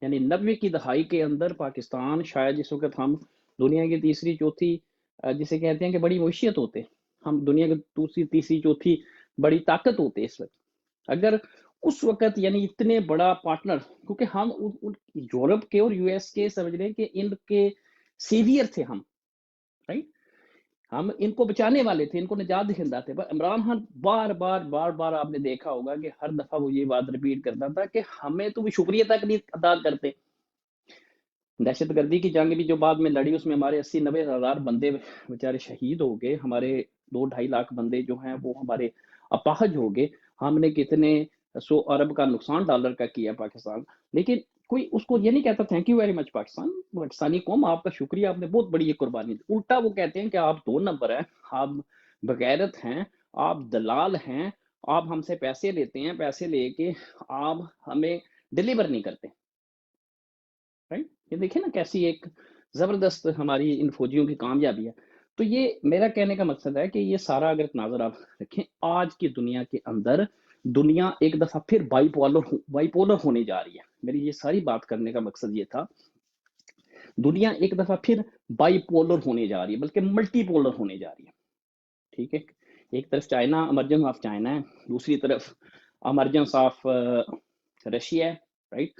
یعنی 90 کی دہائی کے اندر پاکستان شاید جس وقت ہم دنیا کی تیسری چوتھی، جسے کہتے ہیں کہ بڑی معیشت ہوتے، ہم دنیا کی دوسری تیسری چوتھی بڑی طاقت ہوتے اس وقت، اگر اس وقت یعنی اتنے بڑا پارٹنر، کیونکہ ہم یورپ کے اور یو ایس کے سمجھ رہے ہیں کہ ان کے سیویئر تھے ہم، رائٹ، ہم ان کو بچانے والے تھے، ان کو نجات دہندہ تھے۔ پر عمران خان بار بار آپ نے دیکھا ہوگا کہ ہر دفعہ وہ یہ بات ریپیٹ کرتا تھا کہ ہمیں تو وہ شکریہ تک نہیں ادا کرتے۔ دہشت گردی کی جنگ بھی جو بعد میں لڑی، اس میں ہمارے 80-90 ہزار بندے بیچارے شہید ہو گئے، ہمارے 2-2.5 لاکھ بندے جو ہیں وہ ہمارے اپاہج ہو گئے، ہم نے کتنے 100 ارب کا نقصان ڈالر کا کیا پاکستان، لیکن کوئی اس کو یہ نہیں کہتا thank you very much Pakistan, Pakistani قوم آپ کا شکریہ، آپ نے بہت بڑی ایک قربانی دی۔ الٹا وہ کہتے ہیں کہ آپ 2 نمبر ہیں، آپ بغیرت ہیں، آپ دلال ہیں، آپ ہم سے پیسے لیتے ہیں، پیسے لے کے آپ ہمیں ڈلیور نہیں کرتے، رائٹ۔ یہ دیکھیں نا کیسی ایک زبردست ہماری ان فوجیوں کی کامیابی ہے۔ تو یہ میرا کہنے کا مقصد ہے کہ یہ سارا اگر تناظر آپ رکھیں، آج کی دنیا کے اندر دنیا ایک دفعہ پھر بائی پولر ہونے جا رہی ہے۔ میری یہ ساری بات کرنے کا مقصد یہ تھا، دنیا ایک دفعہ پھر بائی پولر ہونے جا رہی ہے، بلکہ ملٹی پولر ہونے جا رہی ہے، ٹھیک ہے۔ ایک طرف چائنا، ایمرجنس آف چائنا ہے، دوسری طرف ایمرجنس آف رشیا ہے، رائٹ۔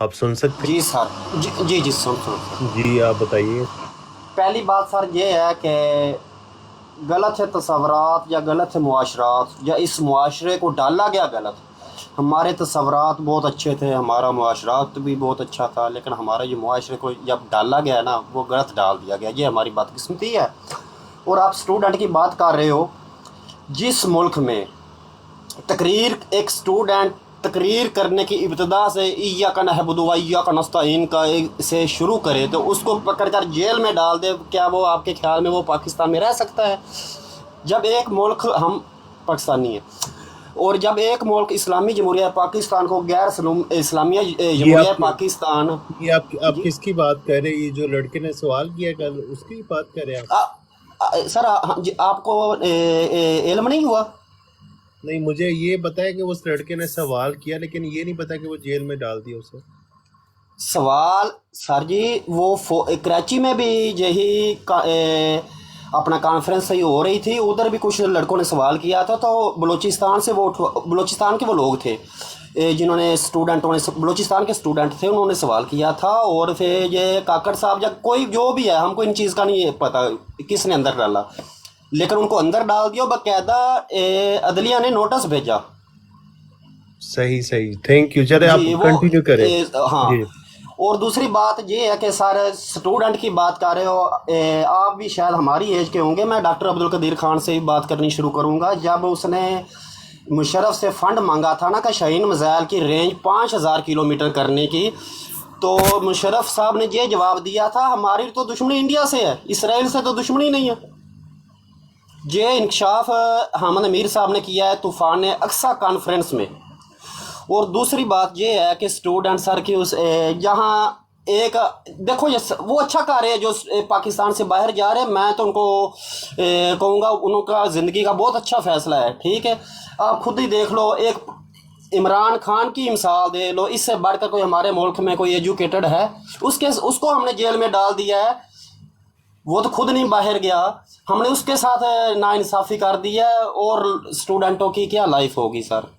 آپ سن سکتے جی سر، جی سن ہیں؟ جی آپ بتائیے. پہلی بات سر یہ ہے کہ غلط ہے تصورات یا غلط ہے معاشرات، یا اس معاشرے کو ڈالا گیا غلط. ہمارے تصورات بہت اچھے تھے، ہمارا معاشرات بھی بہت اچھا تھا، لیکن ہمارا یہ معاشرے کو جب ڈالا گیا نا وہ غلط ڈال دیا گیا. یہ ہماری بدقسمتی ہے. اور آپ اسٹوڈنٹ کی بات کر رہے ہو، جس ملک میں ایک اسٹوڈنٹ تقریر کرنے کی ابتدا سے ایاک نعبد و ایاک نستعین کا سے شروع کرے تو اس کو پکڑ کر جیل میں ڈال دے، کیا وہ آپ کے خیال میں وہ پاکستان میں رہ سکتا ہے؟ جب ایک ملک، ہم پاکستانی ہیں، اور جب ایک ملک اسلامی جمہوریہ پاکستان کو غیر اسلامیہ یہ جمہوریہ آپ پاکستان. یہ آپ جی کس کی بات کر رہے ہیں؟ یہ جو لڑکے نے سوال کیا کل، اس کی بات کر رہے ہیں آپ؟ سر جی آپ کو علم نہیں ہوا؟ نہیں، مجھے یہ بتایا کہ اس لڑکے نے سوال کیا، لیکن یہ نہیں پتا کہ وہ جیل میں ڈال دیا اسے. سوال سر جی وہ کراچی میں بھی یہی اپنا کانفرنس ہی ہو رہی تھی، ادھر بھی کچھ لڑکوں نے سوال کیا تھا، تو بلوچستان سے بلوچستان کے وہ لوگ تھے جنہوں نے بلوچستان کے اسٹوڈنٹ تھے، انہوں نے سوال کیا تھا. اور پھر یہ کاکڑ صاحب یا کوئی جو بھی ہے، ہم کو ان چیز کا نہیں پتا کس نے اندر ڈالا، لیکن ان کو اندر ڈال دیا. باقاعدہ عدلیہ نے نوٹس بھیجا. صحیح، تھینک یو. چلے آپ جی وہ کنٹینیو کریں. ہاں. جی اور دوسری بات یہ ہے کہ سر اسٹوڈنٹ کی بات کر رہے ہو، آپ بھی شاید ہماری ایج کے ہوں گے. میں ڈاکٹر عبدالقدیر خان سے بھی بات کرنی شروع کروں گا. جب اس نے مشرف سے فنڈ مانگا تھا نا کہ شاہین میزائل کی رینج 5000 کلومیٹر کرنے کی، تو مشرف صاحب نے یہ جواب دیا تھا ہماری تو دشمنی انڈیا سے ہے، اسرائیل سے تو دشمنی نہیں ہے. یہ انکشاف حامد امیر صاحب نے کیا ہے طوفان اقصی کانفرنس میں. اور دوسری بات یہ ہے کہ اسٹوڈنٹ سر کی اس یہاں ایک دیکھو وہ اچھا کر رہے ہیں جو پاکستان سے باہر جا رہے ہیں. میں تو ان کو کہوں گا ان کا زندگی کا بہت اچھا فیصلہ ہے. ٹھیک ہے، آپ خود ہی دیکھ لو، ایک عمران خان کی مثال دے لو، اس سے بڑھ کر کوئی ہمارے ملک میں کوئی ایجوکیٹڈ ہے؟ اس کو ہم نے جیل میں ڈال دیا ہے، وہ تو خود نہیں باہر گیا. ہم نے اس کے ساتھ ناانصافی کر دی ہے. اور اسٹوڈنٹوں کی کیا لائف ہوگی سر؟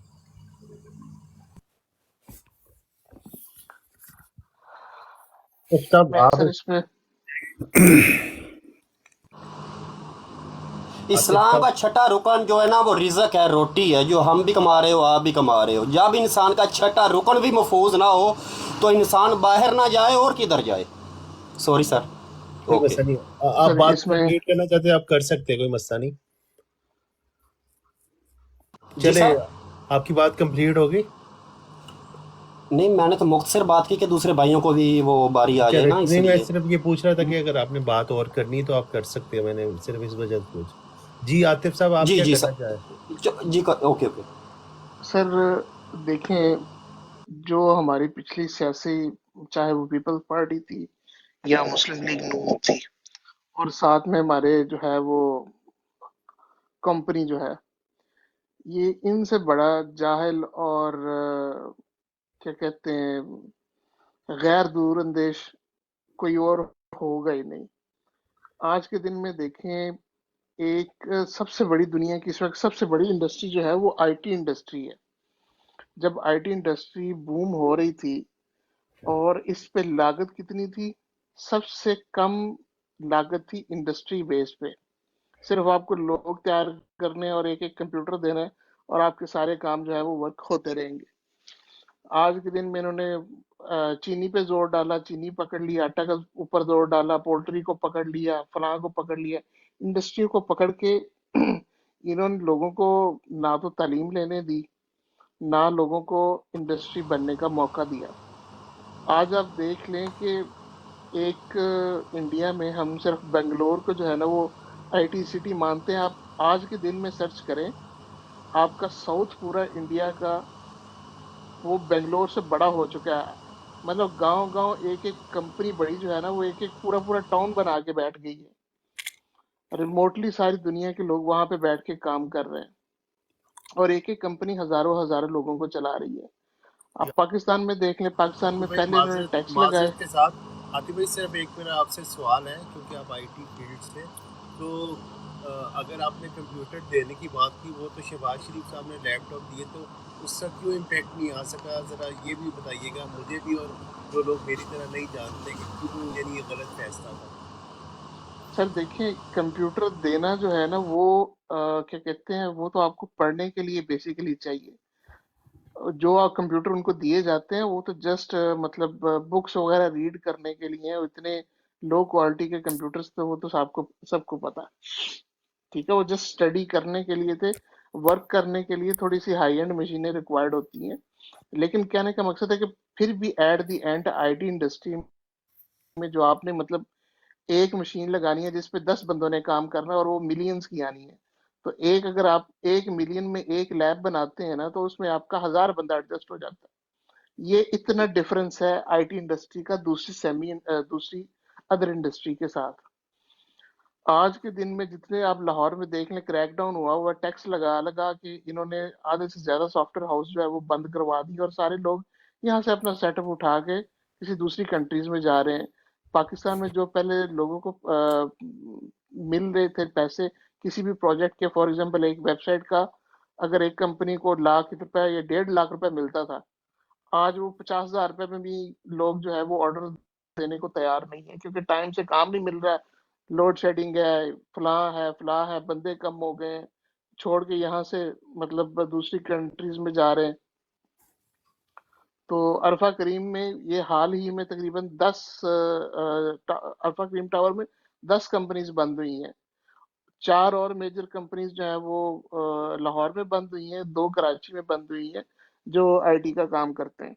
سب میں آپ سر اس میں اسلام کا چھٹا رکن جو ہے نا وہ رزق ہے، روٹی ہے، جو ہم بھی کما رہے ہو آپ بھی کما رہے ہو. جب انسان کا چھٹا رکن بھی محفوظ نہ ہو تو انسان باہر نہ جائے اور کدھر جائے. Sorry sir. کوئی اوکے مسئلہ نہیں. آپ سر بات اس میں کمپلیٹ کرنا چاہتے ہیں آپ کر سکتے ہیں، کوئی مسئلہ نہیں. جی چلے سر. آپ کی بات کمپلیٹ ہوگی. نہیں میں نے تو مختصر بات کی کہ دوسرے بھائیوں کو بھی وہ باری آ جائے چلے نا، اس نہیں، میں لیے. صرف یہ پوچھ رہا تھا کہ اگر آپ نے بات اور کرنی تو آپ کر سکتے ہیں. میں نے صرف اس وجہ سے پوچھ. جی عاطف صاحب آپ کیا جی کرنا سر. چاہیں؟ جی اوکے. سر دیکھیں، جو ہماری پچھلی سیاسی، چاہے وہ پیپل پارٹی تھی یا مسلم لیگ نون تھی، اور ساتھ میں ہمارے جو ہے وہ کمپنی جو ہے، یہ ان سے بڑا جاہل اور کیا کہتے ہیں غیر دور اندیش کوئی اور ہوگا ہی نہیں. آج کے دن میں دیکھیں، ایک سب سے بڑی دنیا کی اس وقت سب سے بڑی انڈسٹری جو ہے وہ آئی ٹی انڈسٹری ہے. جب آئی ٹی انڈسٹری بوم ہو رہی تھی، اور اس پہ لاگت کتنی تھی؟ سب سے کم لاگت تھی انڈسٹری بیس پہ. صرف آپ کو لوگ تیار کرنے اور ایک ایک کمپیوٹر دینا ہے اور آپ کے سارے کام جو ہے وہ ورک ہوتے رہیں گے. آج کے دن میں انہوں نے چینی پہ زور ڈالا، چینی پکڑ لیا، آٹا کا اوپر زور ڈالا، پولٹری کو پکڑ لیا، فلاں کو پکڑ لیا. انڈسٹری کو پکڑ کے انہوں نے لوگوں کو نہ تو تعلیم لینے دی، نہ لوگوں کو انڈسٹری بننے کا موقع دیا. آج آپ دیکھ لیں کہ ایک انڈیا میں ہم صرف بنگلور کو جو ہے نا وہ آئی ٹی سٹی مانتے ہیں. آپ آج کے دن میں سرچ کریں، آپ کا ساؤتھ پورا انڈیا کا وہ بنگلور سے بڑا ہو چکا ہے. مطلب گاؤں گاؤں ایک ایک کمپنی بڑی جو ہے نا وہ ایک ایک پورا پورا ٹاؤن بنا کے بیٹھ گئی ہے. ریموٹلی ساری دنیا کے لوگ وہاں پہ بیٹھ کے کام کر رہے ہیں، اور ایک ایک کمپنی ہزاروں ہزاروں لوگوں کو چلا رہی ہے. آپ پاکستان میں دیکھ لیں، پاکستان میں بھائی پہلے انہوں نے ٹیکس لگائے. معذرت کے ساتھ عاطف بھائی، صرف ایک میرا آپ سے سوال ہے، کیونکہ آپ آئی ٹی فیلڈ سے، تو اگر آپ نے کمپیوٹر دینے کی بات کی، وہ تو شہباز شریف صاحب نے لیپ ٹاپ دیے، تو اس کا کیوں امپیکٹ نہیں آ سکا؟ ذرا یہ بھی بتائیے گا مجھے بھی اور جو لوگ میری طرح نہیں جانتے کہ کیوں یعنی یہ غلط فیصلہ تھا۔ سر دیکھیں کمپیوٹر دینا جو ہے نا وہ کیا کہتے ہیں، وہ تو آپ کو پڑھنے کے لیے بیسیکلی چاہیے. جو آپ کمپیوٹر ان کو دیے جاتے ہیں وہ تو جسٹ مطلب بکس وغیرہ ریڈ کرنے کے لیے ہیں. اتنے لو کوالٹی کے کمپیوٹرز تو وہ تو سب کو پتا ہے. ٹھیک ہے، وہ جسٹ اسٹڈی کرنے کے لیے تھے. ورک کرنے کے لیے تھوڑی سی ہائی اینڈ مشینیں ریکوائرڈ ہوتی ہیں. لیکن کہنے کا مقصد ہے کہ پھر بھی at the end I T industry میں جو آپ نے مطلب ایک مشین لگانی ہے جس پہ 10 بندوں نے کام کرنا ہے اور وہ ملینز کی آنی ہے، تو اگر آپ 1 ملین میں ایک لیب بناتے ہیں نا تو اس میں آپ کا 1000 بندہ ایڈجسٹ ہو جاتا ہے. یہ اتنا ڈفرنس ہے آئی ٹی انڈسٹری کا دوسری ادر انڈسٹری کے ساتھ. آج کے دن میں جتنے آپ لاہور میں دیکھ لیں کریک ڈاؤن ہوا ہوا ٹیکس لگا کہ انہوں نے آدھے سے زیادہ سافٹ ویئر ہاؤس جو ہے وہ بند کروا دی اور سارے لوگ یہاں سے اپنا سیٹ اپ اٹھا کے کسی دوسری کنٹریز میں جا رہے ہیں. پاکستان میں جو پہلے لوگوں کو مل رہے تھے پیسے کسی بھی پروجیکٹ کے، فار ایگزامپل ایک ویب سائٹ کا اگر ایک کمپنی کو 1,00,000 روپے یا 1.5 لاکھ روپے ملتا تھا، آج وہ 50,000 روپے میں بھی لوگ جو ہے وہ آرڈر دینے کو تیار نہیں ہے کیونکہ ٹائم سے کام نہیں مل رہا ہے. لوڈ شیڈنگ ہے، فلاں ہے، بندے کم ہو گئے ہیں، چھوڑ کے یہاں سے مطلب دوسری کنٹریز میں جا رہے ہیں. تو عرفہ کریم میں یہ حال ہی میں تقریباً 10 عرفہ کریم ٹاور میں 10 کمپنیز بند ہوئی ہیں. 4 اور میجر کمپنیز جو ہیں وہ لاہور میں بند ہوئی ہیں، 2 کراچی میں بند ہوئی ہیں جو آئی ٹی کا کام کرتے ہیں.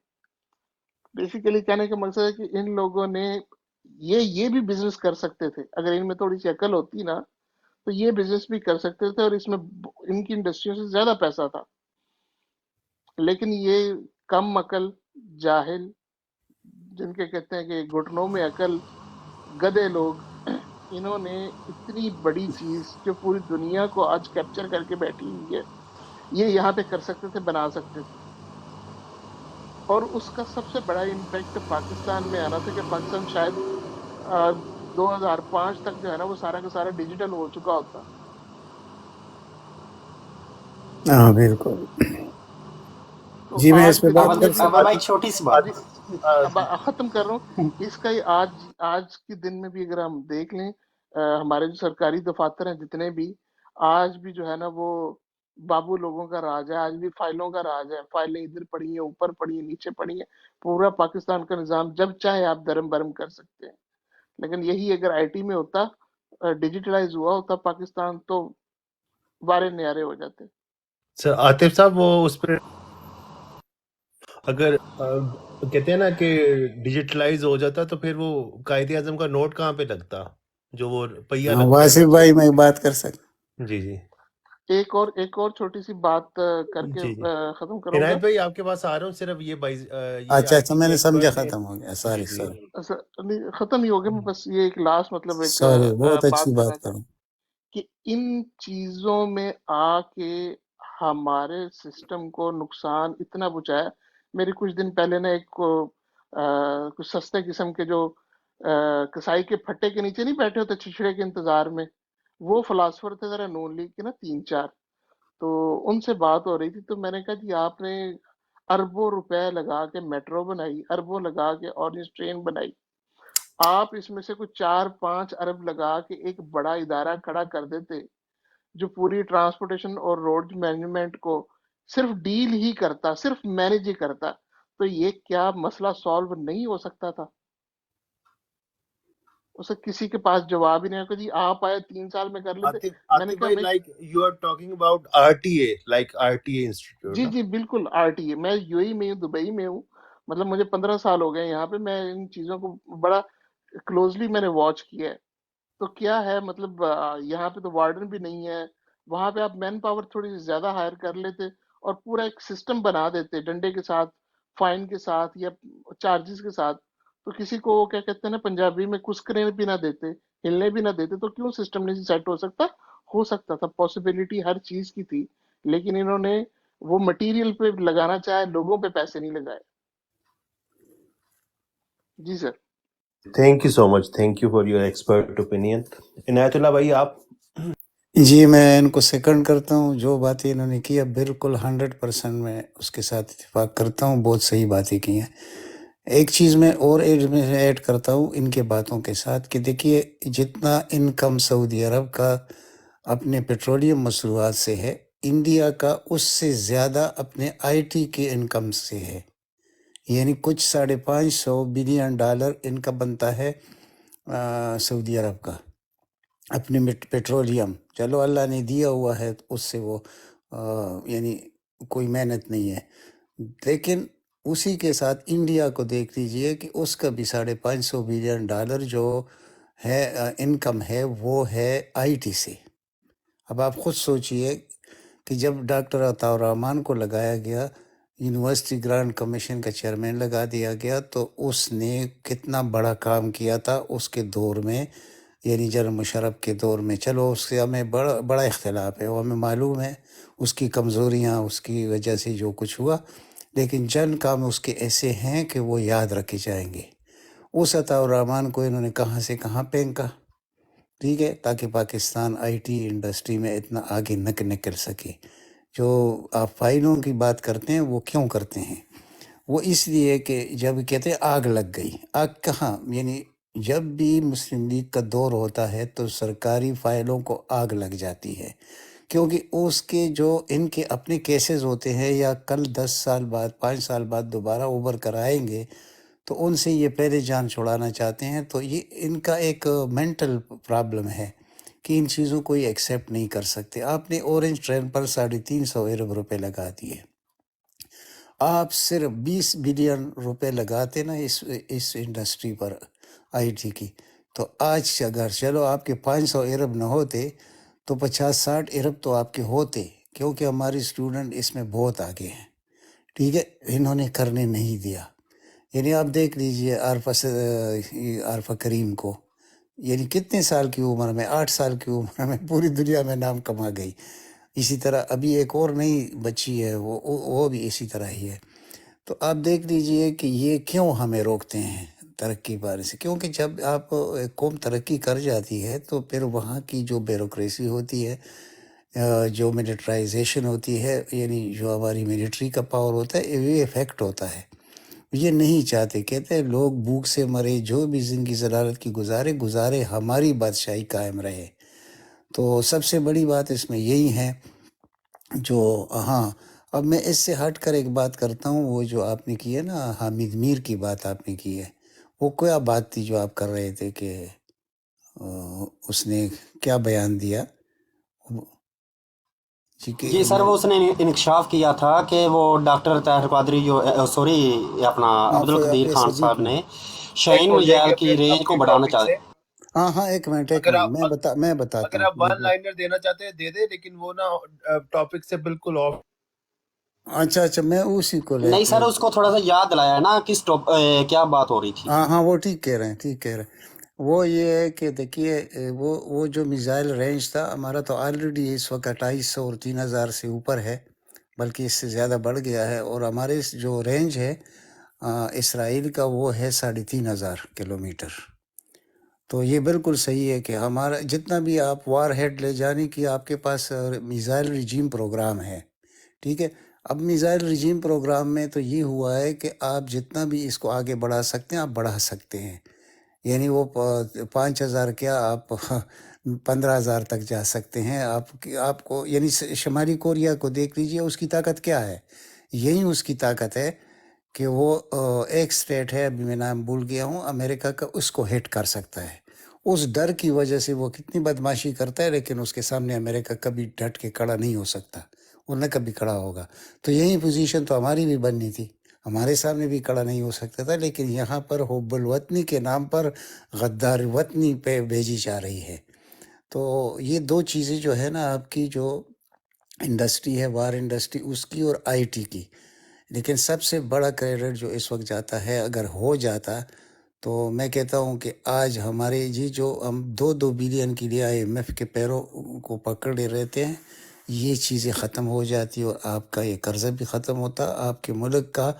بیسیکلی کہنے کا مقصد ہے کہ ان لوگوں نے یہ بھی بزنس کر سکتے تھے اگر ان میں تھوڑی سی عقل ہوتی نا، تو یہ بزنس بھی کر سکتے تھے اور اس میں ان کی انڈسٹریوں سے زیادہ پیسہ تھا. لیکن یہ کم عقل جاہل، جن کے کہتے ہیں کہ گھٹنوں میں عقل، گدھے لوگ، انہوں نے اتنی بڑی چیز جو پوری دنیا کو آج کیپچر کر کے بیٹھی ہوئی ہے یہ یہاں پہ کر سکتے تھے، بنا سکتے تھے. اور اس کا سب سے بڑا امپیکٹ پاکستان میں آنا تھا کہ پاکستان شاید 2005 تک جو ہے نا وہ سارا کا سارا ڈیجیٹل ہو چکا ہوتا. ہاں بالکل. تو جی میں اس آج پہ کے بات دن میں کر بھی اب ایک چھوٹی سی بات. اب ختم کر رہا ہوں اس کا آج کے دن میں بھی اگر ہم دیکھ لیں ہمارے جو سرکاری دفاتر ہیں جتنے بھی، آج بھی جو ہے نا وہ بابو لوگوں کا راج ہے. آج بھی فائلوں کا راج ہے، فائلیں ادھر پڑی ہیں، اوپر پڑی ہیں، نیچے پڑی ہیں. پورا پاکستان کا نظام جب چاہے آپ درم برم کر سکتے ہیں. لیکن یہی اگر آئی ٹی میں ہوتا، ڈیجیٹلائز ہوا ہوتا پاکستان، تو وارے نیارے ہو جاتے. سر عاطف صاحب وہ اس پہ اگر کہتے ہیں نا کہ ڈیجیٹلائز ہو جاتا تو پھر وہ قائد اعظم کا نوٹ کہاں پہ لگتا جو وہ پہیا لگتا ہے واصف بھائی میں بات کر سکتا. جی جی ایک اور چھوٹی سی بات کر کے جی جی ختم کروں گا. عنایت بھائی آپ کے پاس آ رہا ہوں صرف یہ اچھا آئی ٹی میں کے نے سمجھا ایکسپرٹ ہیں ختم ہو گیا. جی سوری جی سوری نہیں، ختم ہی ہو گیا. میں بس یہ ایک لاسٹ مطلب ایک سوری، بہت بات اچھی کرنا بات چاہتا کروں. ہوں کہ ان چیزوں میں آ کے ہمارے سسٹم کو نقصان اتنا پہنچایا. میری کچھ دن پہلے نا ایک کچھ سستے قسم کے جو کسائی کے پھٹے کے نیچے نہیں بیٹھے ہوتے چھچڑے کے انتظار میں، وہ فلاسفر تھے ذرا نون لیگ کے نا 3-4. تو ان سے بات ہو رہی تھی تو میں نے کہا جی آپ نے اربوں روپے لگا کے میٹرو بنائی، اربوں لگا کے اورنج ٹرین بنائی، آپ اس میں سے کچھ 4-5 ارب لگا کے ایک بڑا ادارہ کھڑا کر دیتے جو پوری ٹرانسپورٹیشن اور روڈ مینجمنٹ کو صرف ڈیل ہی کرتا، صرف مینیج ہی کرتا، تو یہ کیا مسئلہ سالو نہیں ہو سکتا تھا؟ اسے کسی کے پاس جواب ہی نہیں ہے کہ جی آپ آئے 3 سال میں کر لیتے. میں نے عاطف کہا بھائی بھائی like you are talking about R T A like R T A institute جی نا؟ جی بالکل آر ٹی اے. میں یو اے میں ہوں، دبئی میں ہوں. مطلب مجھے 15 سال ہو گئے یہاں پہ. میں ان چیزوں کو بڑا کلوزلی میں نے واچ کیا ہے. تو کیا ہے مطلب یہاں پہ تو وارڈن بھی نہیں ہے. وہاں پہ آپ مین پاور تھوڑی سی زیادہ ہائر کر لیتے اور پورا ایک سسٹم بنا دیتے ڈنڈے کے ساتھ، فائن کے ساتھ یا چارجز کے ساتھ. تو کسی کو وہ کیا کہتے ہیں نا پنجابی میں کسکرے بھی نہ دیتے، ہلنے بھی نہ دیتے. تو کیوں سسٹم نہیں سیٹ ہو سکتا تھا. پاسبلٹی ہر چیز کی تھی، لیکن انہوں نے وہ مٹیریل پہ لگانا چاہے، لوگوں پہ پیسے نہیں لگائے. جی sir. Thank you so much, thank you for your expert opinion. Inayat Ullah بھائی آپ جی میں ان کو سیکنڈ کرتا ہوں، جو باتیں انہوں نے کی بالکل 100% میں اس کے ساتھ اتفاق کرتا ہوں، بہت صحیح باتیں کی ہیں۔ ایک چیز میں اور ایڈ کرتا ہوں ان کے باتوں کے ساتھ کہ دیکھیے جتنا انکم سعودی عرب کا اپنے پیٹرولیم مصنوعات سے ہے، انڈیا کا اس سے زیادہ اپنے آئی ٹی کے انکم سے ہے، یعنی کچھ $550 بلین ان کا بنتا ہے سعودی عرب کا اپنے پیٹرولیم۔ چلو اللہ نے دیا ہوا ہے اس سے وہ یعنی کوئی محنت نہیں ہے، لیکن اسی کے ساتھ انڈیا کو دیکھ لیجئے کہ اس کا بھی $550 بلین جو ہے انکم ہے وہ ہے آئی ٹی سے۔ اب آپ خود سوچئے کہ جب ڈاکٹر عطاء الرحمان کو لگایا گیا، یونیورسٹی گرانٹ کمیشن کا چیئرمین لگا دیا گیا، تو اس نے کتنا بڑا کام کیا تھا اس کے دور میں، یعنی جنرل مشرف کے دور میں۔ چلو اس سے ہمیں بڑا اختلاف ہے، وہ ہمیں معلوم ہے اس کی کمزوریاں، اس کی وجہ سے جو کچھ ہوا، لیکن چند کام اس کے ایسے ہیں کہ وہ یاد رکھے جائیں گے۔ اس عطاء الرحمان کو انہوں نے کہاں سے کہاں پھینکا، ٹھیک ہے، تاکہ پاکستان آئی ٹی انڈسٹری میں اتنا آگے نہ نکل سکے۔ جو آپ فائلوں کی بات کرتے ہیں وہ کیوں کرتے ہیں؟ وہ اس لیے کہ جب کہتے ہیں آگ لگ گئی، آگ کہاں؟ یعنی جب بھی مسلم لیگ کا دور ہوتا ہے تو سرکاری فائلوں کو آگ لگ جاتی ہے، کیونکہ اس کے جو ان کے اپنے کیسز ہوتے ہیں یا کل 10 سال بعد 5 سال بعد دوبارہ ابھر کر آئیں گے، تو ان سے یہ پہلے جان چھڑانا چاہتے ہیں۔ تو یہ ان کا ایک مینٹل پرابلم ہے کہ ان چیزوں کو یہ ایکسیپٹ نہیں کر سکتے۔ آپ نے اورنج ٹرین پر 350 ارب روپے لگا دیے، آپ صرف 20 بلین روپے لگاتے نا اس انڈسٹری پر آئی ٹی کی، تو آج اگر چلو آپ کے 500 ارب نہ ہوتے تو 50-60 ارب تو آپ کے ہوتے، کیونکہ ہمارے اسٹوڈنٹ اس میں بہت آگے ہیں، ٹھیک ہے، انہوں نے کرنے نہیں دیا۔ یعنی آپ دیکھ لیجئے عارفہ کریم کو، یعنی کتنے سال کی عمر میں، 8 سال کی عمر میں پوری دنیا میں نام کما گئی۔ اسی طرح ابھی ایک اور نئی بچی ہے، وہ بھی اسی طرح ہی ہے۔ تو آپ دیکھ لیجئے کہ یہ کیوں ہمیں روکتے ہیں ترقی پانے سے، کیونکہ جب آپ ایک قوم ترقی کر جاتی ہے تو پھر وہاں کی جو بیوروکریسی ہوتی ہے، جو ملٹرائزیشن ہوتی ہے، یعنی جو ہماری ملٹری کا پاور ہوتا ہے، یہ افیکٹ ہوتا ہے۔ یہ نہیں چاہتے، کہتے ہیں لوگ بھوک سے مرے، جو بھی زندگی ضلالت کی گزارے، ہماری بادشاہی قائم رہے۔ تو سب سے بڑی بات اس میں یہی ہے جو ہاں۔ اب میں اس سے ہٹ کر ایک بات کرتا ہوں، وہ جو آپ نے کی ہے نا، حامد میر کی بات آپ نے کی ہے، وہ کیا بات تھی جو آپ کر رہے تھے کہ اس نے کیا بیان دیا؟ جی سر، وہ اس نے انکشاف کیا تھا کہ وہ ڈاکٹر طاہر قادری جو سوری اپنا عبدالقدیر خان صاحب نے شاہین مجال کی رینج کو بڑھانا چاہتے۔ ہاں ایک منٹ میں بتاتا اگر آپ ون لائنر دینا چاہتے ہیں دے دیں، لیکن وہ نا ٹاپک سے بالکل آف۔ اچھا میں اسی کو نہیں سر، اس کو تھوڑا سا یاد دلایا نا کس کیا بات ہو رہی تھی۔ ہاں وہ ٹھیک کہہ رہے ہیں۔ وہ یہ ہے کہ دیکھیے وہ جو میزائل رینج تھا ہمارا، تو آلریڈی اس وقت 2800 اور 3000 سے اوپر ہے، بلکہ اس سے زیادہ بڑھ گیا ہے، اور ہمارے جو رینج ہے اسرائیل کا وہ ہے 3500 کلومیٹر۔ تو یہ بالکل صحیح ہے کہ ہمارا جتنا بھی آپ وار ہیڈ لے جانے کی آپ کے پاس میزائل رجیم پروگرام ہے، ٹھیک ہے۔ اب میزائل رجیم پروگرام میں تو یہ ہوا ہے کہ آپ جتنا بھی اس کو آگے بڑھا سکتے ہیں آپ بڑھا سکتے ہیں، یعنی وہ 5000 کیا آپ 15000 تک جا سکتے ہیں۔ آپ کو یعنی شمالی کوریا کو دیکھ لیجئے، اس کی طاقت کیا ہے؟ یہی اس کی طاقت ہے کہ وہ ایک سٹیٹ ہے، ابھی میں نام بھول گیا ہوں، امریکہ کا، اس کو ہٹ کر سکتا ہے۔ اس ڈر کی وجہ سے وہ کتنی بدماشی کرتا ہے، لیکن اس کے سامنے امریکہ کبھی ڈٹ کے کھڑا نہیں ہو سکتا، وہ نہ کبھی کھڑا ہوگا۔ تو یہی پوزیشن تو ہماری بھی بننی تھی، ہمارے سامنے بھی کھڑا نہیں ہو سکتا تھا، لیکن یہاں پر حب الوطنی کے نام پر غدار وطنی پہ بھیجی جا رہی ہے۔ تو یہ دو چیزیں جو ہے نا، آپ کی جو انڈسٹری ہے، وار انڈسٹری، اس کی اور آئی ٹی کی، لیکن سب سے بڑا کریڈٹ جو اس وقت جاتا ہے، اگر ہو جاتا تو میں کہتا ہوں کہ آج ہمارے جو ہم 2 بلین کے لیے IMF کے پیروں کو پکڑے رہتے ہیں، یہ چیزیں ختم ہو جاتی اور آپ کا یہ قرضہ بھی ختم ہوتا، آپ کے ملک کا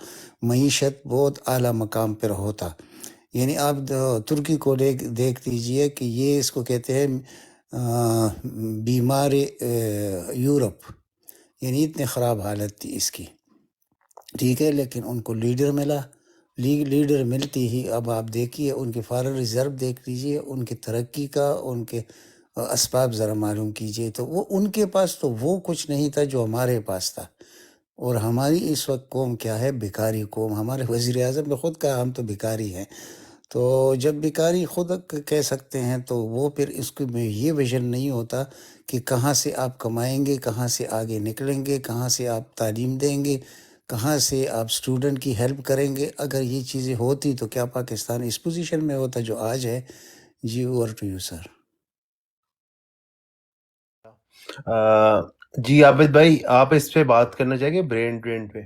معیشت بہت اعلیٰ مقام پر ہوتا۔ یعنی آپ ترکی کو دیکھ لیجئے کہ یہ اس کو کہتے ہیں بیمار یورپ، یعنی اتنے خراب حالت تھی اس کی، ٹھیک ہے، لیکن ان کو لیڈر ملا، لیڈر ملتی ہی اب آپ دیکھیے ان کے فارن ریزرو دیکھ لیجئے، ان کی ترقی کا ان کے اسباب ذرا معلوم کیجئے، تو وہ ان کے پاس تو وہ کچھ نہیں تھا جو ہمارے پاس تھا۔ اور ہماری اس وقت قوم کیا ہے؟ بیکاری قوم۔ ہمارے وزیر اعظم نے خود کہا ہم تو بیکاری ہیں، تو جب بیکاری خود کہہ سکتے ہیں تو وہ پھر اس کو میں یہ ویژن نہیں ہوتا کہ کہاں سے آپ کمائیں گے، کہاں سے آگے نکلیں گے، کہاں سے آپ تعلیم دیں گے، کہاں سے آپ اسٹوڈنٹ کی ہیلپ کریں گے۔ اگر یہ چیزیں ہوتی تو کیا پاکستان اس پوزیشن میں ہوتا جو آج ہے؟ جی، اوور ٹو یو سر۔ جی عابد بھائی، آپ اس پہ بات کرنا چاہیں گے، برین ڈرین پہ؟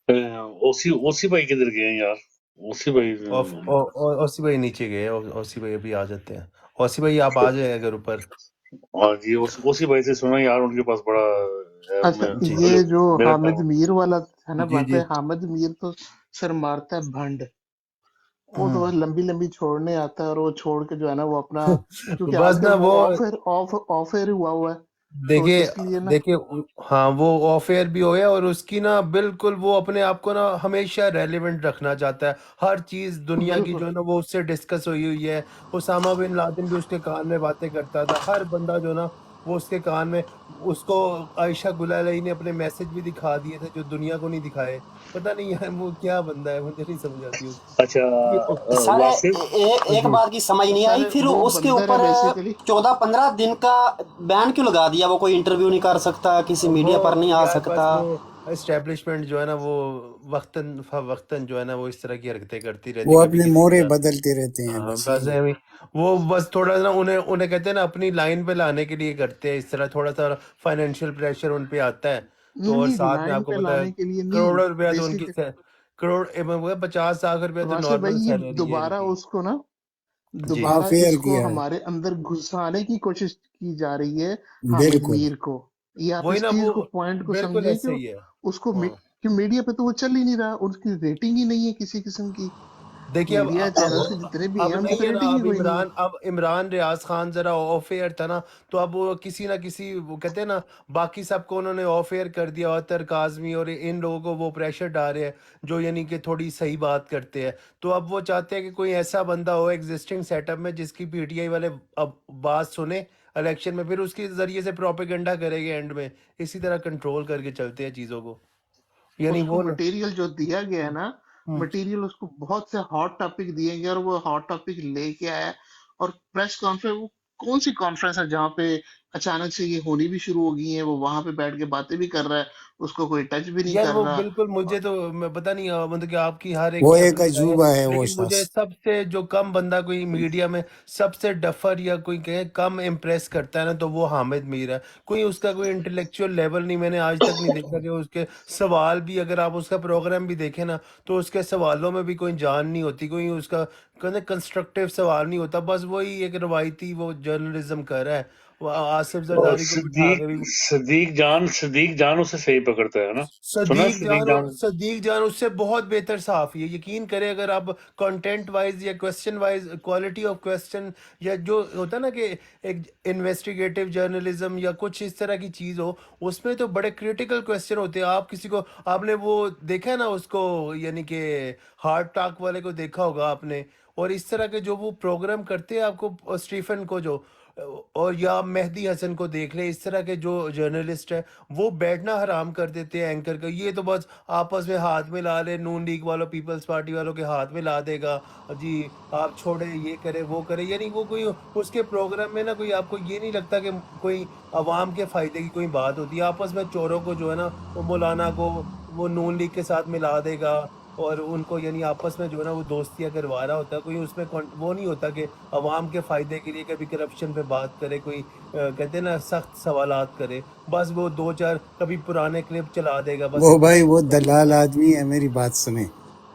اوسی بھائی کدھر گئے ہیں یار؟ اوسی بھائی اوسی بھائی نیچے گئے، اوسی بھائی ابھی آ جاتے ہیں۔ اوسی بھائی آپ آ جائیں اگر اوپر۔ ہاں جی، اوسی بھائی سے سنا یار، ان کے پاس بڑا ہے، اچھا، جی یہ جو میرا حامد میر والا ہے نا جی جی واقعہ، حامد میر تو سر مارتا ہے بھنڈ، وہ تو بس لمبی لمبی چھوڑنے آتا ہے، اور وہ چھوڑ کے جو ہے نا وہ اپنا، کیونکہ آج بس کل نا وہ وہ آف ایئر ہوا ہوا ہے، تو دیکھیے اس لیے نا دیکھیے ہاں وہ آف ایئر بھی ہویا، اور اس کی نا بالکل وہ اپنے آپ کو نا ہمیشہ ریلیونٹ رکھنا چاہتا ہے، ہر چیز دنیا کی بالکل جو ہے نا وہ اس سے ڈسکس ہوئی ہے۔ اسامہ بن لادن بھی اس کے کان میں باتیں کرتا تھا، ہر بندہ جو نا وہ اس کے کان میں، اس کو عائشہ گلالئی نے اپنے میسج بھی دکھا دیے تھے جو دنیا کو نہیں دکھائے۔ پتہ نہیں ہے وہ کیا بندہ ہے، مجھے نہیں سمجھ آتی اس کی۔ اچھا سر واسف ایک جی بات کی سمجھ نہیں آئی، سر پھر وہ اس کے بندر ہے اوپر بیسیکلی، 14-15 دن کا بین کیوں لگا دیا؟ وہ کوئی انٹرویو نہیں کر سکتا، کسی وہ میڈیا پر نہیں آ یار سکتا؟ بس وہ اسٹیبلشمنٹ جو ہے نا وہ وقتاً فوقتاً جو ہے نا وہ اس طرح کی حرکتیں کرتی رہتی، وہ کبھی اپنے کسی مورے کا، بدلتے رہتے ہیں، ہاں بس بس یہی۔ ایویں وہ بس تھوڑا نا انہیں کہتے ہیں نا اپنی لائن پہ لانے کے لیے کرتے ہیں اس طرح، تھوڑا سا فائنینشیل پریشر ان پہ آتا ہے تو، اور نہیں ساتھ میں لائن آپ کو پہ پتا ہے لانے کے لیے نہیں، کروڑوں روپیہ تو ان کی بیسک کروڑ 50 لاکھ روپیہ تو واسف بھائی نارمل یہ سیلری ہے ان دوبارہ کی۔ اس کو نا، جی ہاں، دوبارہ فیئر اس کو کیا ہے، ہمارے اندر گھسانے کی کوشش کی جا رہی ہے حامد بالکل۔ میر کو۔ یہ آپ وہی اس نا چیز وہ کو پوائنٹ کو بالکل سمجھیں کہ ایسے ہی ہے۔ اس کو ہاں کہ میڈیا پہ تو وہ چل ہی نہیں رہا، اس کی ریٹنگ ہی نہیں ہے کسی قسم کی، دیکھیے میڈیا چینلز کے جتنے بھی ہیں اب ان کی نہیں تو ہے نا، ریٹنگ ہی اب کوئی نہیں ہے۔ عمران ریاض خان ذرا آف ایئر تھا نا، تو اب وہ کسی نہ کسی، وہ کہتے ہیں نا باقی سب کو انہوں نے آف ایئر کر دیا، عطر کاظمی اور ان لوگوں کو وہ پریشر ڈال رہے ہیں جو یعنی کہ تھوڑی صحیح بات کرتے ہیں، تو اب وہ چاہتے ہیں کہ کوئی ایسا بندہ ہو ایگزسٹنگ سیٹ اپ میں جس کی پی ٹی آئی والے اب بات سنیں الیکشن میں، پھر اس کے ذریعے سے پروپیگنڈا کرے گے اینڈ میں، اسی طرح کنٹرول کر کے چلتے ہیں چیزوں کو، یعنی اس کو وہ نا۔ مٹیریل جو دیا گیا ہے نا، ہم۔ مٹیریل اس کو بہت سے ہاٹ ٹاپک دیے گئے، اور وہ ہاٹ ٹاپک لے کے آیا، اور پریس کانفرنس، وہ کون سی کانفرنس ہے جہاں پہ اچانک سے یہ ہونی بھی شروع ہو گئی ہیں، وہ وہاں پہ بیٹھ کے باتیں بھی کر رہا ہے، اس کو کوئی ٹچ بھی نہیں یار کر وہ رہا۔ بالکل، اور مجھے تو میں پتہ نہیں مطلب کہ آپ کی ہر ایک وہ کی ایک اپنی رائے ہے، عجوبہ ہے وہ لیکن مجھے شخص۔ سب سے جو کم بندہ کوئی میڈیا میں سب سے ڈفر یا کوئی کہے کم امپریس کرتا ہے نا تو وہ حامد میر ہے۔ کوئی اس کا کوئی انٹلیکچوئل لیول نہیں، میں نے آج تک نہیں دیکھا کہ اس کے سوال بھی، اگر آپ اس کا پروگرام بھی دیکھیں نا تو اس کے سوالوں میں بھی کوئی جان نہیں ہوتی، کوئی اس کا کنسٹرکٹیو سوال نہیں ہوتا، بس وہی ایک روایتی وہ جرنلزم کر رہا ہے، وہ آصف اور زرداری کو بٹھا کے بھی۔ صدیق جان اسے صحیح پکڑتا ہے نا، سنا ہے صدیق جان؟ صدیق جان اس سے بہت بہتر صحافی ہے، یقین کریں، اگر آپ کنٹینٹ وائز یا question wise, quality of question, یا جو ہوتا ہے نا کہ ایک انویسٹیگیٹو جرنلزم یا کچھ اس طرح کی چیز ہو، اس میں تو بڑے کریٹیکل کویسچن ہوتے ہیں۔ آپ کسی کو، آپ نے وہ دیکھا ہے نا اس کو، یعنی کہ ہارٹ ٹاک والے کو دیکھا ہوگا آپ نے، اور اس طرح کے جو وہ پروگرام کرتے ہیں، آپ کو اسٹیفن کو جو، اور یا مہدی حسن کو دیکھ لیں، اس طرح کے جو جرنلسٹ ہیں وہ بیٹھنا حرام کر دیتے ہیں اینکر کا، یہ تو بس آپس میں ہاتھ میں لا لے، نون لیگ والوں پیپلز پارٹی والوں کے ہاتھ میں لا دے گا، جی آپ چھوڑے، یہ کرے وہ کرے، یعنی وہ کوئی اس کے پروگرام میں نا کوئی آپ کو یہ نہیں لگتا کہ کوئی عوام کے فائدے کی کوئی بات ہوتی ہے، آپس میں چوروں کو جو ہے نا وہ مولانا کو وہ نون لیگ کے ساتھ ملا دے گا، اور ان کو یعنی آپس میں جو ہے نا وہ دوستیاں کروا رہا ہوتا ہے، کوئی اس میں وہ نہیں ہوتا کہ عوام کے فائدے کے لیے کبھی کرپشن پہ بات کرے، کوئی کہتے ہیں نا سخت سوالات کرے، بس وہ دو چار کبھی پرانے کلپ چلا دے گا بس وہ اتنا بھائی ہی وہ اس کا کچھ دلال ہے۔ آدمی ہے، میری بات سنیں،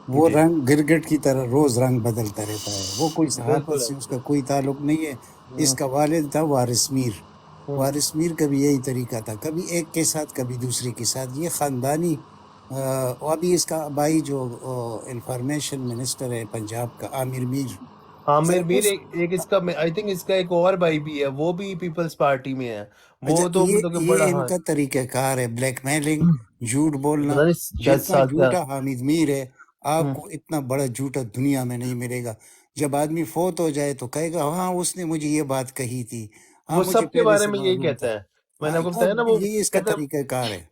وہ جی رنگ گرگٹ کی طرح روز رنگ بدلتا رہتا ہے، وہ کوئی صحافت بالکل سے اس ایسے کا کوئی تعلق نہیں ہے۔ اس ہوں، کا والد تھا وارث میر، ہوں۔ وارث میر کا بھی یہی طریقہ تھا، کبھی ایک کے ساتھ کبھی دوسرے کے ساتھ، یہ خاندانی ابھی اس کا بھائی جو انفارمیشن منسٹر ہے پنجاب کا، عامر میر، عامر سر میر اس ایک اس کا آئی تھنک اس کا ایک اور بھائی بھی ہے، وہ بھی پیپلز پارٹی میں ہے، اچھا وہ تو مطلب کہ بڑا یہ ان ہاں کا طریقہ کار ہے، بلیک میلنگ، جھوٹ بولنا. پتہ نہیں 10 جتنا سال سے جھوٹا حامد میر ہے، آپ کو اتنا بڑا جھوٹا دنیا میں نہیں ملے گا. جب آدمی فوت ہو جائے تو کہے گا ہاں اس نے مجھے یہ بات کہی تھی، ہاں وہ مجھے سب کے پہلے بارے سے میں یہی معلوم تھا. کہتا ہے، میں نے ہاں آپ کو بتایا نا، وہ یہی اس کا کہتا ہے طریقہ کار ہے.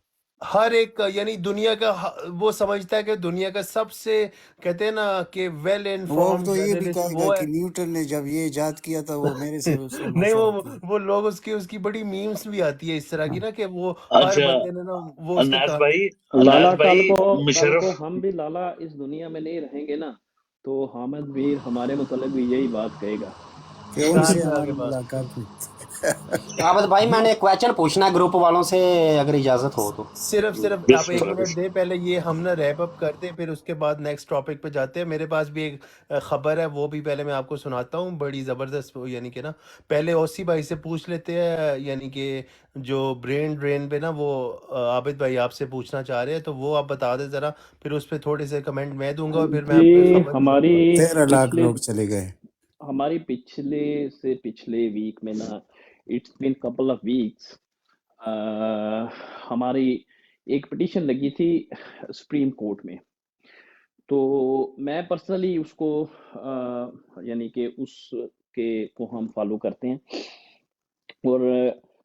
ہر ایک کا یعنی دنیا کا وہ سمجھتا ہے کہ دنیا کا سب سے کہتے ہیں نا کہ ویل وہ انفارمڈ تو یہ بھی جرنلسٹ کہے گا وہ ہے. کہ نیوٹن نے جب یہ ایجاد کیا تھا وہ میرے سے اس نے نہیں مشورہ کیا. وہ لوگ اس کی بڑی میمز بھی آتی ہے اس طرح کی نا کہ وہ ہر اچھا بندے نے نا وہ اس کے اناس کہا. بھائی، لالا اناس بھائی کل مشرف کو ہم بھی لالا اس دنیا میں نہیں رہیں گے نا، تو حامد میر ہمارے متعلق بھی یہی بات کہے گا۔ کہ ان کہاں سے سے آگے ہماری بات ملاقات ہوئی. عابد بھائی میں جی، نے ایک کویشچن پوچھنا ہے گروپ والوں سے اگر اجازت ہو تو. صرف آپ بسم ایک اللہ منٹ دیں، پہلے یہ ہم نا ریپ اپ کر دیں، پھر اس کے بعد نیکسٹ ٹاپک پہ جاتے ہیں. میرے پاس بھی ایک خبر ہے، وہ بھی پہلے میں آپ کو سناتا ہوں، بڑی زبردست. یعنی کہ نا پہلے اوسی بھائی سے پوچھ لیتے ہیں، یعنی کہ جو برین ڈرین پہ نا وہ عابد بھائی آپ سے پوچھنا چاہ رہے ہیں، تو وہ آپ بتا دیں ذرا، پھر اس پہ تھوڑے سے کمنٹ میں دوں گا، اور پھر میں آپ کو جی خبر بھی سناتا ہوں. 13 لاکھ لوگ چلے گئے. ہماری پچھلے ویک میں نا، it's been couple of weeks, ہماری ایک پٹیشن لگی تھی سپریم کورٹ میں. تو میں پرسنلی اس کو یعنی کہ اس کے کو ہم فالو کرتے ہیں، اور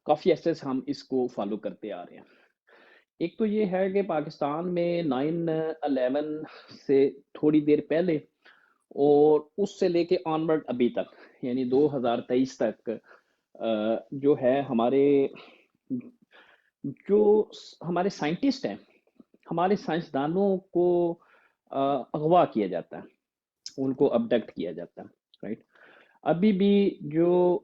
کافی عرصے سے ہم اس کو فالو کرتے آ رہے ہیں. ایک تو یہ ہے کہ پاکستان میں 9/11 سے تھوڑی دیر پہلے اور اس سے لے کے آنورڈ ابھی تک، یعنی 2023 تک جو ہے ہمارے سائنٹسٹ ہیں، ہمارے سائنسدانوں کو اغوا کیا جاتا ہے، ان کو ابڈکٹ کیا جاتا ہے، رائٹ. ابھی بھی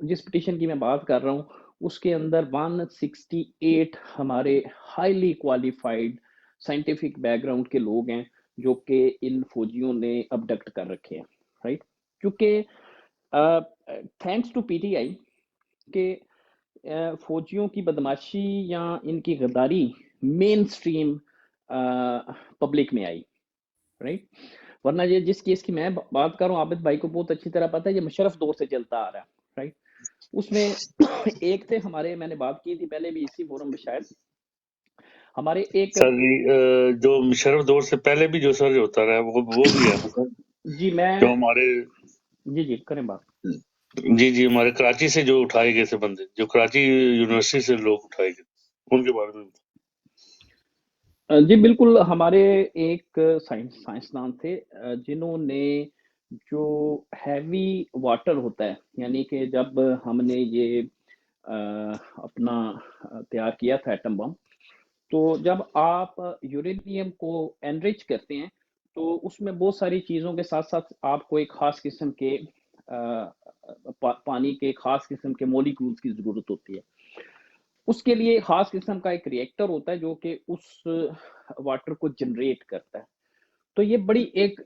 جس پٹیشن کی میں بات کر رہا ہوں، اس کے اندر 168 ہمارے highly qualified scientific back ground کے لوگ ہیں جو کہ ان فوجیوں نے ابڈکٹ کر رکھے ہیں، رائٹ. کیونکہ thanks to P T I کہ فوجیوں کی بدماشی یا ان کی غداری مین سٹریم پبلک میں آئی، رائٹ. ورنہ یہ جس کیس کی میں بات کر رہا ہوں، عابد بھائی کو بہت اچھی طرح پتہ ہے، یہ مشرف دور سے چلتا آ رہا ہے، رائٹ. اس میں ایک تھے ہمارے، میں نے بات کی تھی پہلے بھی اسی فورم میں شاید، ہمارے ایک سر جی، جو مشرف دور سے پہلے بھی جو سر ہوتا رہا وہ بھی ہے نا سر، جی میں جو ہمارے جی کریں بات. جی ہمارے کراچی سے جو اٹھائے گئے تھے بندے، جو کراچی یونیورسٹی سے لوگ اٹھائے گئے، ان کے بارے میں جی بالکل، ہمارے ایک سائنسدان تھے جنہوں نے جو ہیوی واٹر ہوتا ہے، یعنی کہ جب ہم نے یہ اپنا تیار کیا تھا ایٹم بم، تو جب آپ یورینیم کو انرچ کرتے ہیں تو اس میں بہت ساری چیزوں کے ساتھ ساتھ آپ کو ایک خاص قسم کے پانی کے خاص قسم کے مولیکولز کی ضرورت ہوتی ہے. اس کے لیے خاص قسم کا ایک ریئیکٹر ہوتا ہے جو کہ اس واٹر کو جنریٹ کرتا ہے. تو یہ بڑی ایک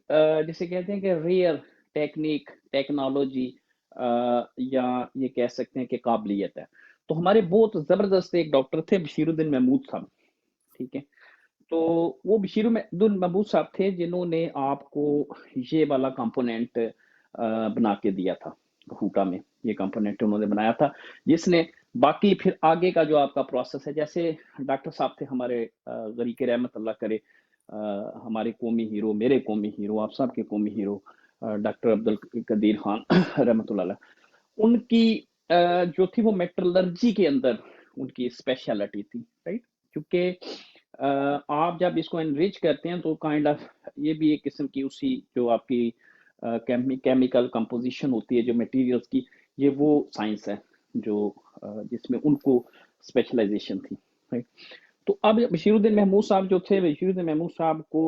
جسے کہتے ہیں کہ ریئر ٹیکنیک، ٹیکنالوجی، یا یہ کہہ سکتے ہیں کہ قابلیت ہے. تو ہمارے بہت زبردست ایک ڈاکٹر تھے، بشیر الدین محمود صاحب، ٹھیک ہے. تو وہ بشیر الدین محمود صاحب تھے جنہوں نے آپ کو یہ والا کمپوننٹ بنا کے دیا تھا. ہوٹا میں یہ کمپوننٹ انہوں نے بنایا تھا، جس نے باقی پھر آگے کا جو آپ کا پروسیس ہے، جیسے ڈاکٹر صاحب تھے ہمارے غریق رحمت اللہ کرے، ہمارے قومی ہیرو، میرے قومی ہیرو، آپ صاحب کے قومی ہیرو ڈاکٹر عبدالقدیر خان رحمۃ اللہ علیہ. ان کی جو تھی وہ میٹرلرجی کے اندر ان کی اسپیشلٹی تھی، رائٹ. کیونکہ آپ جب اس کو انریچ کرتے ہیں تو کائنڈ آف یہ بھی ایک قسم کی اسی جو آپ کی کیمیکل کمپوزیشن ہوتی ہے جو میٹیریلز کی، یہ وہ سائنس ہے جو جس میں ان کو اسپیشلائزیشن تھی، رائٹ. تو اب بشیر الدین محمود صاحب جو تھے، بشیر الدین محمود صاحب کو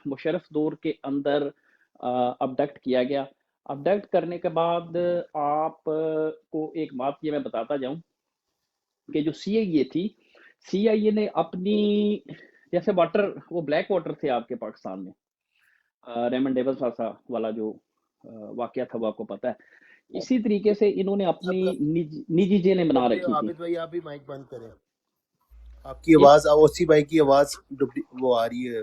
مشرف دور کے اندر ابڈکٹ کیا گیا. ابڈکٹ کرنے کے بعد آپ کو ایک بات یہ میں بتاتا جاؤں کہ جو سی آئی اے تھی، سی آئی اے نے اپنی جیسے واٹر، وہ بلیک واٹر تھے آپ کے پاکستان میں، ریمن ڈیوس والا جو واقعہ تھا وہ آپ کو پتا ہے. اسی طریقے سے انہوں نے اپنی نجی جیلیں بنا رکھی تھی. عابد بھائی آپ بھی مائک بند کریں، آپ کی آواز اوسی بھائی کی آواز وہ آ رہی ہے.